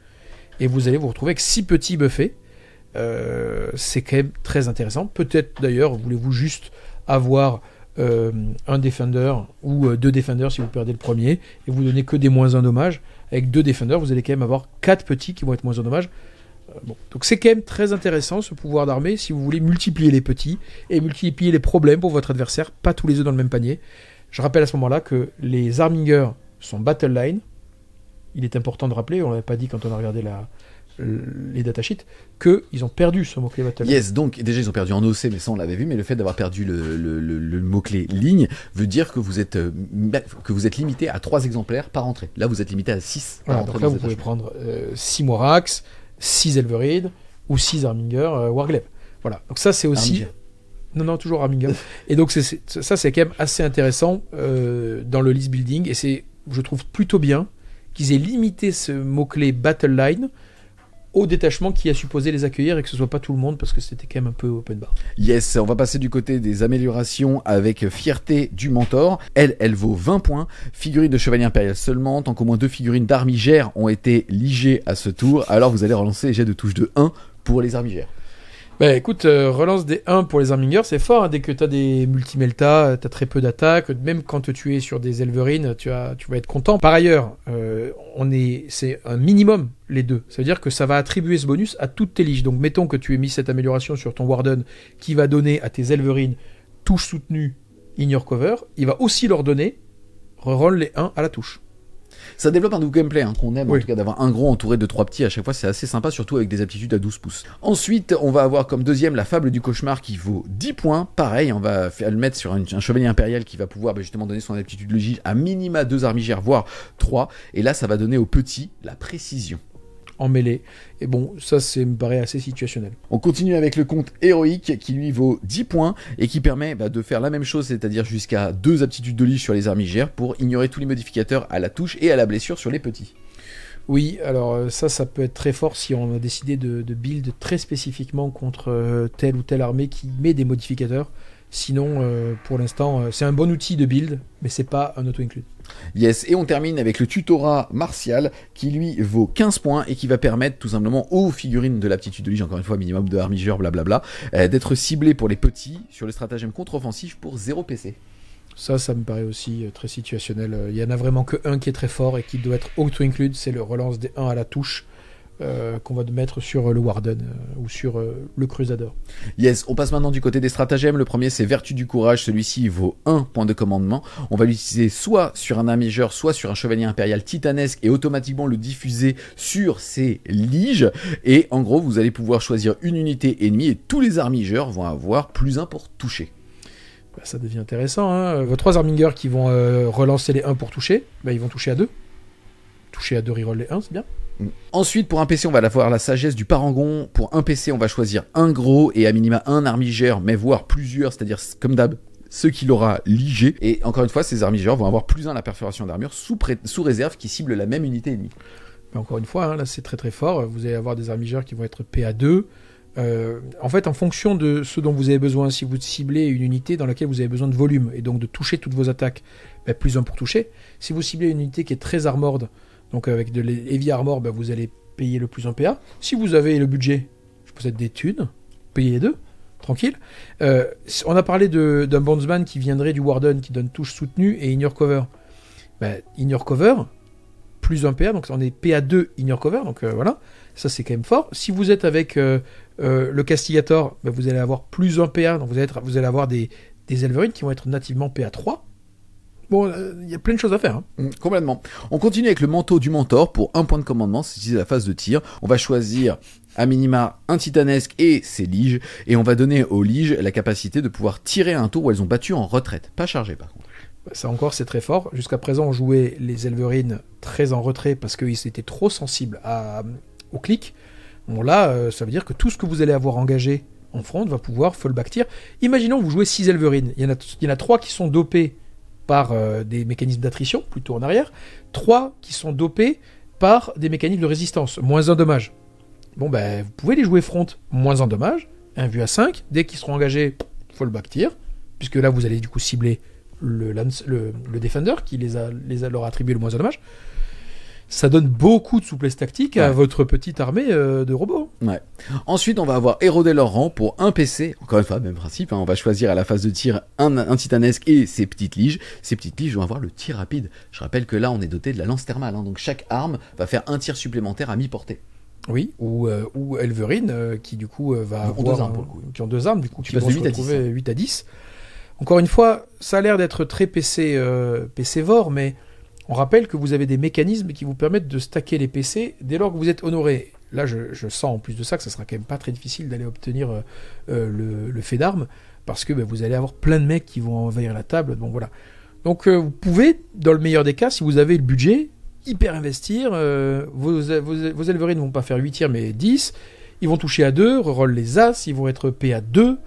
Et vous allez vous retrouver avec 6 petits buffés. C'est quand même très intéressant. Peut-être d'ailleurs, voulez-vous juste avoir un Defender ou 2 Defenders si vous perdez le premier, et vous donnez que des moins 1 dommage. Avec 2 Defenders, vous allez quand même avoir 4 petits qui vont être moins 1 dommage. Donc c'est quand même très intéressant ce pouvoir d'armée si vous voulez multiplier les petits et multiplier les problèmes pour votre adversaire, pas tous les œufs dans le même panier. Je rappelle à ce moment-là que les Armingers sont battle line. Il est important de rappeler, on l'avait pas dit quand on a regardé les datasheets, qu'ils ont perdu ce mot-clé battle line. Yes, donc déjà ils ont perdu en OC, mais ça on l'avait vu, mais le fait d'avoir perdu le mot-clé ligne veut dire que vous êtes limité à 3 exemplaires par entrée. Là vous êtes limité à 6 par entrée. Donc là vous pouvez prendre 6 Morax, 6 Elveride ou 6 Arminger Warglaive. Voilà, donc ça c'est aussi... Arminger. Non, toujours Arminger. Et donc ça c'est quand même assez intéressant dans le list building, et c'est, je trouve plutôt bien qu'ils aient limité ce mot-clé battle line au détachement qui a supposé les accueillir, et que ce soit pas tout le monde, parce que c'était quand même un peu open bar. Yes, on va passer du côté des améliorations avec Fierté du Mentor. Elle vaut 20 points. Figurine de Chevalier Impérial seulement, tant qu'au moins 2 figurines d'Armigères ont été ligées à ce tour, alors vous allez relancer les jets de touche de 1 pour les Armigères. Bah écoute, relance des 1 pour les Armingers, c'est fort, hein. Dès que tu as des multimelta, tu as très peu d'attaques, même quand tu es sur des Elverine, tu vas être content. Par ailleurs, c'est un minimum les 2, ça veut dire que ça va attribuer ce bonus à toutes tes liges. Donc mettons que tu aies mis cette amélioration sur ton Warden qui va donner à tes Elverine touche soutenue, In Your Cover, il va aussi leur donner reroll les 1 à la touche. Ça développe un double gameplay qu'on aime, oui. En tout cas d'avoir un gros entouré de 3 petits à chaque fois, c'est assez sympa, surtout avec des aptitudes à 12 pouces. Ensuite, on va avoir comme deuxième la Fable du Cauchemar qui vaut 10 points. Pareil, on va le mettre sur un Chevalier Impérial qui va pouvoir justement donner son aptitude logique à minima 2 Armigères, voire 3. Et là, ça va donner aux petits la précision. En mêlée. Et bon, ça me paraît assez situationnel. On continue avec le compte héroïque qui lui vaut 10 points et qui permet de faire la même chose, c'est-à-dire jusqu'à 2 aptitudes de lige sur les armigères pour ignorer tous les modificateurs à la touche et à la blessure sur les petits. Oui, alors ça peut être très fort si on a décidé de build très spécifiquement contre telle ou telle armée qui met des modificateurs. Sinon, pour l'instant, c'est un bon outil de build, mais c'est pas un auto-include. Yes, et on termine avec le tutorat martial qui lui vaut 15 points et qui va permettre tout simplement aux figurines de l'aptitude de lige, encore une fois minimum de armigeur, blablabla, d'être ciblées pour les petits sur le stratagème contre-offensif pour 0 PC. Ça me paraît aussi très situationnel. Il y en a vraiment que un qui est très fort et qui doit être auto-include, c'est le relance des 1 à la touche. Qu'on va mettre sur le Warden ou sur le Crusader. Yes, on passe maintenant du côté des stratagèmes. Le premier c'est Vertu du Courage, celui-ci vaut 1 point de commandement. On va l'utiliser soit sur un armigeur, soit sur un Chevalier Impérial titanesque et automatiquement le diffuser sur ses liges. Et en gros, vous allez pouvoir choisir une unité ennemie et tous les armigeurs vont avoir +1 pour toucher. Ça devient intéressant, hein. Vos 3 armigers qui vont relancer les 1 pour toucher, ils vont toucher à 2. Toucher à 2, reroll les 1, c'est bien. Ensuite, pour un PC, on va avoir la sagesse du parangon. Pour un PC, on va choisir un gros et à minima un armigère, mais voire plusieurs, c'est-à-dire comme d'hab, ce qu'il aura ligé. Et encore une fois, ces armigères vont avoir +1 à la perforation d'armure sous réserve qui cible la même unité ennemie. Mais encore une fois, hein, là c'est très très fort. Vous allez avoir des armigères qui vont être PA2. En fait, en fonction de ce dont vous avez besoin, si vous ciblez une unité dans laquelle vous avez besoin de volume et donc de toucher toutes vos attaques, plus 1 pour toucher. Si vous ciblez une unité qui est très armored, donc avec de l'heavy armor, vous allez payer le plus 1 PA. Si vous avez le budget, je possède des thunes, payez les deux, tranquille. On a parlé d'un bondsman qui viendrait du Warden, qui donne touche soutenue et in your cover. In your cover, plus 1 PA, donc on est PA2 in your cover, donc voilà, ça c'est quand même fort. Si vous êtes avec le Castigator, vous allez avoir plus 1 PA, donc vous allez avoir des Elverines qui vont être nativement PA3. Bon, il y a plein de choses à faire. Hein. Complètement. On continue avec le manteau du mentor pour 1 point de commandement, c'est la phase de tir. On va choisir à minima un titanesque et ses liges, et on va donner aux liges la capacité de pouvoir tirer un tour où elles ont battu en retraite, pas chargé par contre. Ça encore, c'est très fort. Jusqu'à présent, on jouait les Elverines très en retrait parce qu'ils étaient trop sensibles au clic. Bon là, ça veut dire que tout ce que vous allez avoir engagé en front va pouvoir fallback tir. Imaginons que vous jouez 6 Elverines. Il y en a 3 qui sont dopés par des mécanismes d'attrition, plutôt en arrière. 3 qui sont dopés par des mécanismes de résistance, moins 1 dommage. Bon, vous pouvez les jouer front, moins 1 dommage, 1 vue à 5. Dès qu'ils seront engagés, fallback tir, puisque là, vous allez du coup cibler le Defender qui leur a attribué le moins 1 dommage. Ça donne beaucoup de souplesse tactique à votre petite armée de robots. Ouais. Ensuite, on va avoir érodé leur rang pour un PC. Encore une fois, même principe. Hein, on va choisir à la phase de tir un titanesque et ses petites liges. Ces petites liges vont avoir le tir rapide. Je rappelle que là, on est doté de la lance thermale. Hein, donc chaque arme va faire un tir supplémentaire à mi-portée. Oui, ou Elverine qui du coup va avoir... 2 armes pour le coup. Qui ont 2 armes, du coup, qui passes vont de se 8 à 10. retrouver 8 à 10. Encore une fois, ça a l'air d'être très PC-vore, mais on rappelle que vous avez des mécanismes qui vous permettent de stacker les PC dès lors que vous êtes honoré. Là, je sens en plus de ça que ça sera quand même pas très difficile d'aller obtenir le fait d'armes, parce que vous allez avoir plein de mecs qui vont envahir la table. Donc voilà. Donc vous pouvez, dans le meilleur des cas, si vous avez le budget, hyper investir. Vos Elverines ne vont pas faire 8 tirs, mais 10. Ils vont toucher à 2, reroll les As, ils vont être P à 2.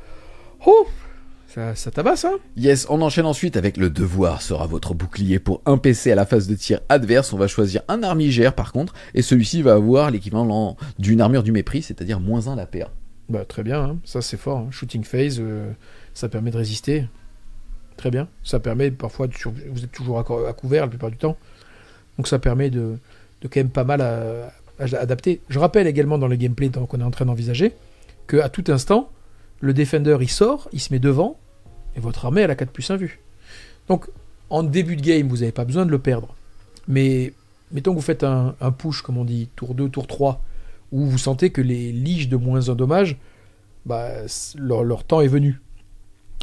Oh, ça tabasse, hein. Yes, on enchaîne ensuite avec le devoir sera votre bouclier pour un PC à la phase de tir adverse. On va choisir un armigère par contre, et celui-ci va avoir l'équivalent d'une armure du mépris, c'est-à-dire moins 1 la PA. Très bien, hein. Ça c'est fort. Hein. Shooting phase, ça permet de résister. Très bien. Ça permet parfois, vous êtes toujours à couvert la plupart du temps. Donc ça permet de quand même pas mal à adapter. Je rappelle également dans le gameplay qu'on est en train d'envisager qu'à tout instant, le Defender il sort, il se met devant, et votre armée elle a 4+1 vue. Donc en début de game, vous n'avez pas besoin de le perdre. Mais mettons que vous faites un push, comme on dit, tour 2, tour 3, où vous sentez que les liges de moins 1 dommage, leur temps est venu.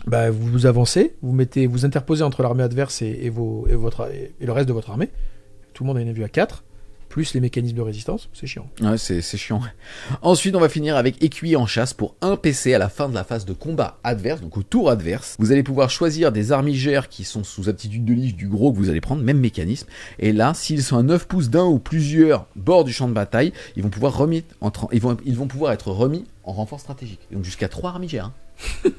Vous avancez, vous interposez entre l'armée adverse et le reste de votre armée. Tout le monde a une vue à 4, plus les mécanismes de résistance, c'est chiant. Ouais, c'est chiant. Ensuite, on va finir avec écuyer en chasse pour un PC à la fin de la phase de combat adverse, donc au tour adverse. Vous allez pouvoir choisir des armigères qui sont sous aptitude de lige du gros que vous allez prendre, même mécanisme. Et là, s'ils sont à 9 pouces d'un ou plusieurs bords du champ de bataille, ils vont pouvoir pouvoir être remis en renfort stratégique. Donc jusqu'à 3 armigères. Hein.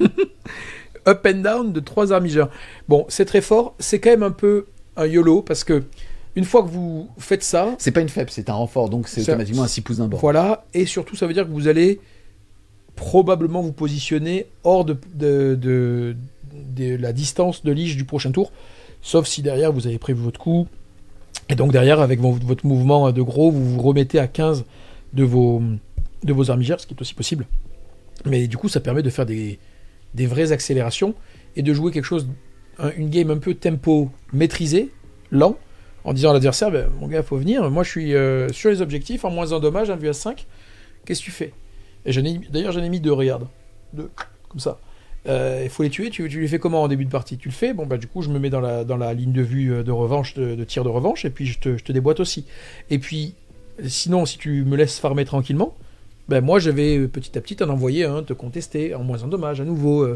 Up and down de 3 armigères. Bon, c'est très fort. C'est quand même un peu un YOLO parce que une fois que vous faites ça... C'est pas une faible, c'est un renfort, donc c'est automatiquement un 6 pouces d'un bord. Voilà, et surtout ça veut dire que vous allez probablement vous positionner hors de la distance de lige du prochain tour, sauf si derrière vous avez prévu votre coup, et donc derrière avec votre mouvement de gros, vous vous remettez à 15 de vos armigères, ce qui est aussi possible. Mais du coup ça permet de faire des vraies accélérations, et de jouer quelque chose, une game un peu tempo maîtrisé, lent, en disant à l'adversaire, mon gars, faut venir, moi je suis sur les objectifs, en moins 1 dommage, 1 vue à 5, qu'est-ce que tu fais? Et d'ailleurs j'en ai mis 2, regarde, 2, comme ça. Il faut les tuer, tu les fais comment en début de partie? Tu le fais, du coup je me mets dans la ligne de vue de revanche, de tir de revanche, et puis je te déboîte aussi. Et puis, sinon, si tu me laisses farmer tranquillement, moi je vais petit à petit t'en envoyer un, te contester, en moins 1 dommage à nouveau,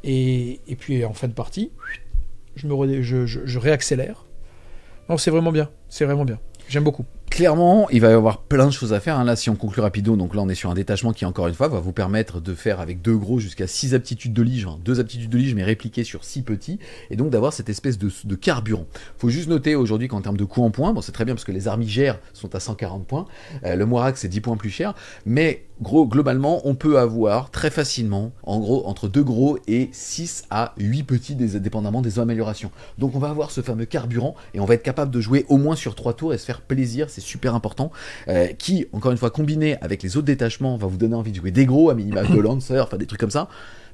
et puis en fin de partie, je réaccélère. Non, c'est vraiment bien, j'aime beaucoup. clairement, il va y avoir plein de choses à faire. Hein. Là, si on conclut rapido, donc là, on est sur un détachement qui, encore une fois, va vous permettre de faire avec 2 gros jusqu'à 6 aptitudes de lige, 2 aptitudes de lige, mais répliquées sur 6 petits, et donc d'avoir cette espèce de carburant. Faut juste noter aujourd'hui qu'en termes de coût en points, bon, c'est très bien parce que les armigères sont à 140 points, le Moirax c'est 10 points plus cher, mais globalement, on peut avoir très facilement, en gros, entre 2 gros et 6 à 8 petits, dépendamment des améliorations. Donc on va avoir ce fameux carburant, et on va être capable de jouer au moins sur 3 tours et se faire plaisir, c'est super important, qui, encore une fois, combiné avec les autres détachements, va vous donner envie de jouer des gros, à minima de Lancer, enfin des trucs comme ça.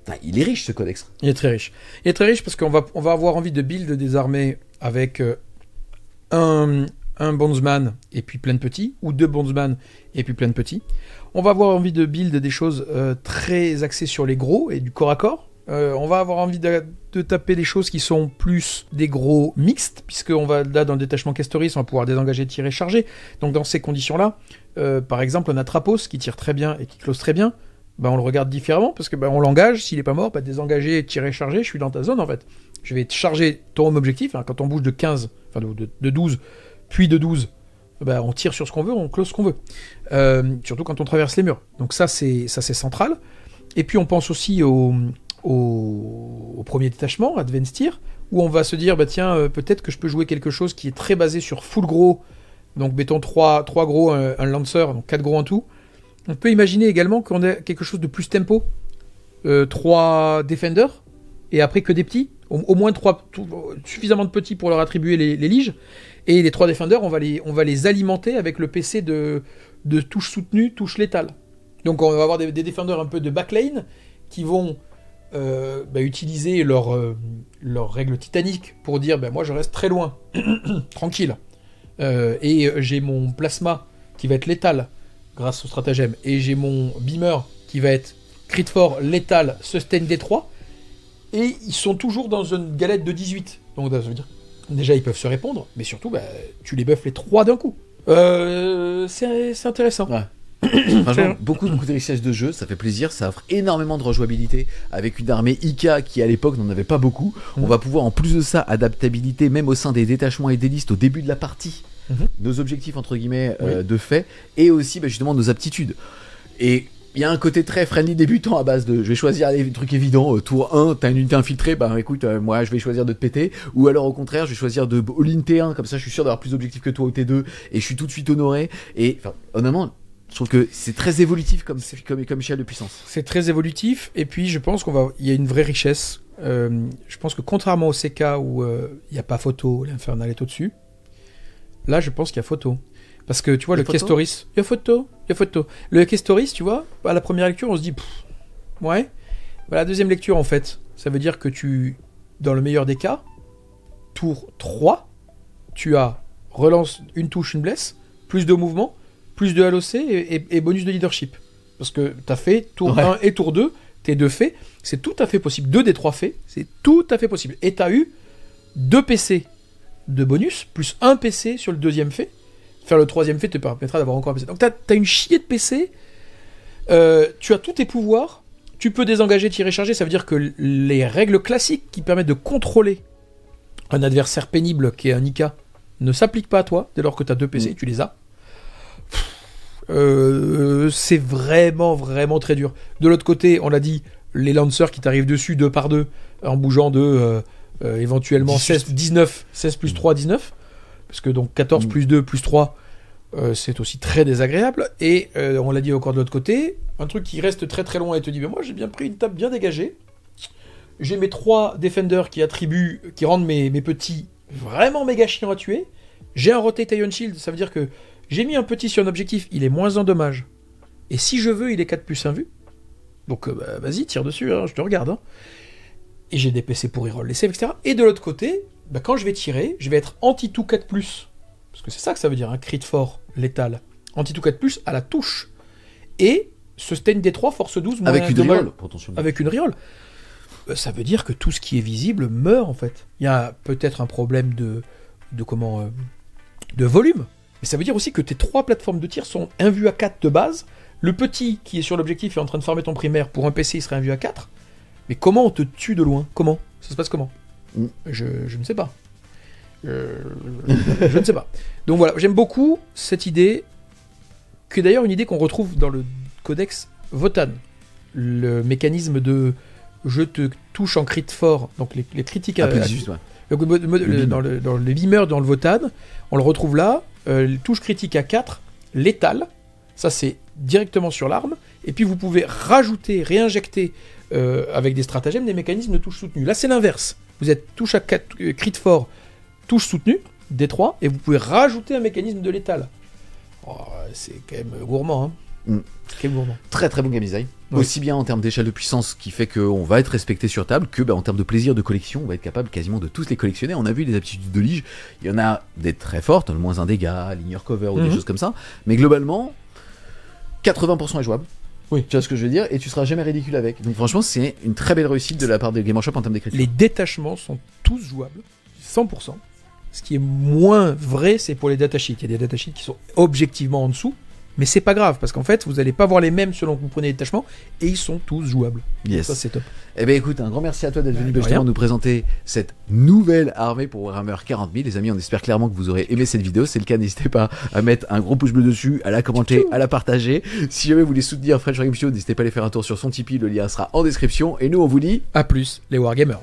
Enfin, il est riche ce codex. Il est très riche. Il est très riche parce qu'on va avoir envie de build des armées avec un bondsman et puis plein de petits, ou 2 bondsman et puis plein de petits. On va avoir envie de build des choses très axées sur les gros et du corps à corps. On va avoir envie de taper des choses qui sont plus des gros mixtes, puisqu'on va là dans le détachement Castoris, on va pouvoir désengager, tirer, charger. Donc dans ces conditions-là, par exemple, on a Trapos qui tire très bien et qui close très bien. Ben, on le regarde différemment, parce que on l'engage, s'il est pas mort, désengager, tirer, charger, je suis dans ta zone en fait. Je vais charger ton home objectif, quand on bouge de 15, enfin de 12, puis de 12, on tire sur ce qu'on veut, on close ce qu'on veut. Surtout quand on traverse les murs. Donc ça c'est central. Et puis on pense aussi au premier détachement, Advance Tier, où on va se dire, tiens, peut-être que je peux jouer quelque chose qui est très basé sur full gros, donc mettons 3 gros, un Lancer, donc 4 gros en tout. On peut imaginer également qu'on ait quelque chose de plus tempo, 3 Defenders, et après que des petits, au moins 3, suffisamment de petits pour leur attribuer les liges, et les 3 Defenders, on va les alimenter avec le PC de touche soutenue, touche létale. Donc on va avoir des Defenders un peu de backlane, qui vont utiliser leur règle titanique pour dire, moi je reste très loin, tranquille, et j'ai mon plasma qui va être létal, grâce au stratagème, et j'ai mon beamer qui va être crit fort, létal, sustain D3, et ils sont toujours dans une galette de 18. Donc ça veut dire, déjà ils peuvent se répondre, mais surtout tu les buffes les 3 d'un coup. C'est intéressant. Ouais. Franchement, beaucoup de richesse de jeu, ça fait plaisir, ça offre énormément de rejouabilité avec une armée Ika qui à l'époque n'en avait pas beaucoup. On va pouvoir en plus de ça, adaptabilité même au sein des détachements et des listes au début de la partie. Nos objectifs entre guillemets de fait, et aussi justement nos aptitudes. Et il y a un côté très friendly débutant à base de je vais choisir les trucs évidents, tour 1 t'as une unité infiltrée, écoute, moi je vais choisir de te péter, ou alors au contraire je vais choisir de all-in T1, comme ça je suis sûr d'avoir plus d'objectifs que toi au T2 et je suis tout de suite honoré. Et honnêtement je trouve que c'est très évolutif comme échelle de puissance. C'est très évolutif, et puis je pense il y a une vraie richesse. Je pense que contrairement au CK où il n'y a pas photo, l'Infernal est au-dessus, là je pense qu'il y a photo. Parce que tu vois, le Castoris, il y a photo. Le Castoris, tu vois, à la première lecture on se dit, ouais. La deuxième lecture en fait, ça veut dire que dans le meilleur des cas, tour 3, tu as relance une touche, une blesse, plus de mouvement, plus de LOC et bonus de leadership. Parce que tu as fait tour 1 et tour 2, tes 2 faits, c'est tout à fait possible. 2 des 3 faits, c'est tout à fait possible. Et tu as eu 2 PC de bonus, plus 1 PC sur le deuxième fait. Faire le troisième fait te permettra d'avoir encore un PC. Donc tu as une chier de PC, tu as tous tes pouvoirs, tu peux désengager, tirer, charger, ça veut dire que les règles classiques qui permettent de contrôler un adversaire pénible qui est un Ika ne s'appliquent pas à toi, dès lors que tu as 2 PC, tu les as. C'est vraiment, vraiment très dur. De l'autre côté, on l'a dit, les lancers qui t'arrivent dessus 2 par 2, en bougeant de éventuellement 16 plus 3, 19. Parce que donc 14 plus 2 plus 3, c'est aussi très désagréable. Et on l'a dit encore de l'autre côté, un truc qui reste très très loin et te dit, moi j'ai bien pris une table bien dégagée. J'ai mes 3 Defenders qui rendent mes petits vraiment méga chiants à tuer. J'ai un Rotate Ion Shield, ça veut dire que j'ai mis un petit sur un objectif, il est moins en dommage. Et si je veux, il est 4 plus 1 vue. Donc vas-y, tire dessus, je te regarde. Et j'ai des PC pour reroll les saves, etc. Et de l'autre côté, quand je vais tirer, je vais être anti-tout 4+. Parce que c'est ça que ça veut dire, crit fort, létal. Anti-tout 4+, à la touche. Et sustain D3, force 12, moins avec une reroll, potentiellement. Avec une reroll. Ça veut dire que tout ce qui est visible meurt, en fait. Il y a peut-être un problème de volume. Mais ça veut dire aussi que tes 3 plateformes de tir sont 1 vue à 4 de base. Le petit qui est sur l'objectif est en train de farmer ton primaire. Pour un PC, il serait 1 vue à 4. Mais comment on te tue de loin ? Comment ? Ça se passe comment ? Je ne sais pas. Je ne sais pas. Donc voilà, j'aime beaucoup cette idée, qui est d'ailleurs une idée qu'on retrouve dans le codex Votann. Le mécanisme de je te touche en crit fort, donc les critiques Ah, plus 18, ouais. dans le beamer, dans le Votann, on le retrouve là, touche critique à 4, létale, ça c'est directement sur l'arme, et puis vous pouvez rajouter, réinjecter avec des stratagèmes des mécanismes de touche soutenue. Là c'est l'inverse, vous êtes touche à 4, crit fort, touche soutenue, D3, et vous pouvez rajouter un mécanisme de létal. Oh, c'est quand même gourmand, hein. Quel gourmand. Très très bon game design. Oui. Aussi bien en termes d'échelle de puissance qui fait qu'on va être respecté sur table que en termes de plaisir de collection, on va être capable quasiment de tous les collectionner. On a vu les aptitudes de Lige, il y en a des très fortes, le moins un dégât, linear cover ou des choses comme ça, mais globalement 80% est jouable. Oui. Tu vois ce que je veux dire, et tu seras jamais ridicule avec. Donc franchement, c'est une très belle réussite de la part de Game Workshop en termes d'écriture. Les détachements sont tous jouables, 100%. Ce qui est moins vrai, c'est pour les datasheets. Il y a des datasheets qui sont objectivement en dessous, mais c'est pas grave, parce qu'en fait, vous n'allez pas voir les mêmes selon que vous prenez les détachements, et ils sont tous jouables. Yes. Ça, c'est top. Eh bien écoute, un grand merci à toi d'être venu de justement rien. nous présenter cette nouvelle armée pour Warhammer 40 000. Les amis, on espère clairement que vous aurez aimé cette vidéo. C'est le cas, n'hésitez pas à mettre un gros pouce bleu dessus, à la commenter, à la partager. Si jamais vous voulez soutenir French Game Show, n'hésitez pas à aller faire un tour sur son Tipeee, le lien sera en description. Et nous, on vous dit A plus, les Wargamers.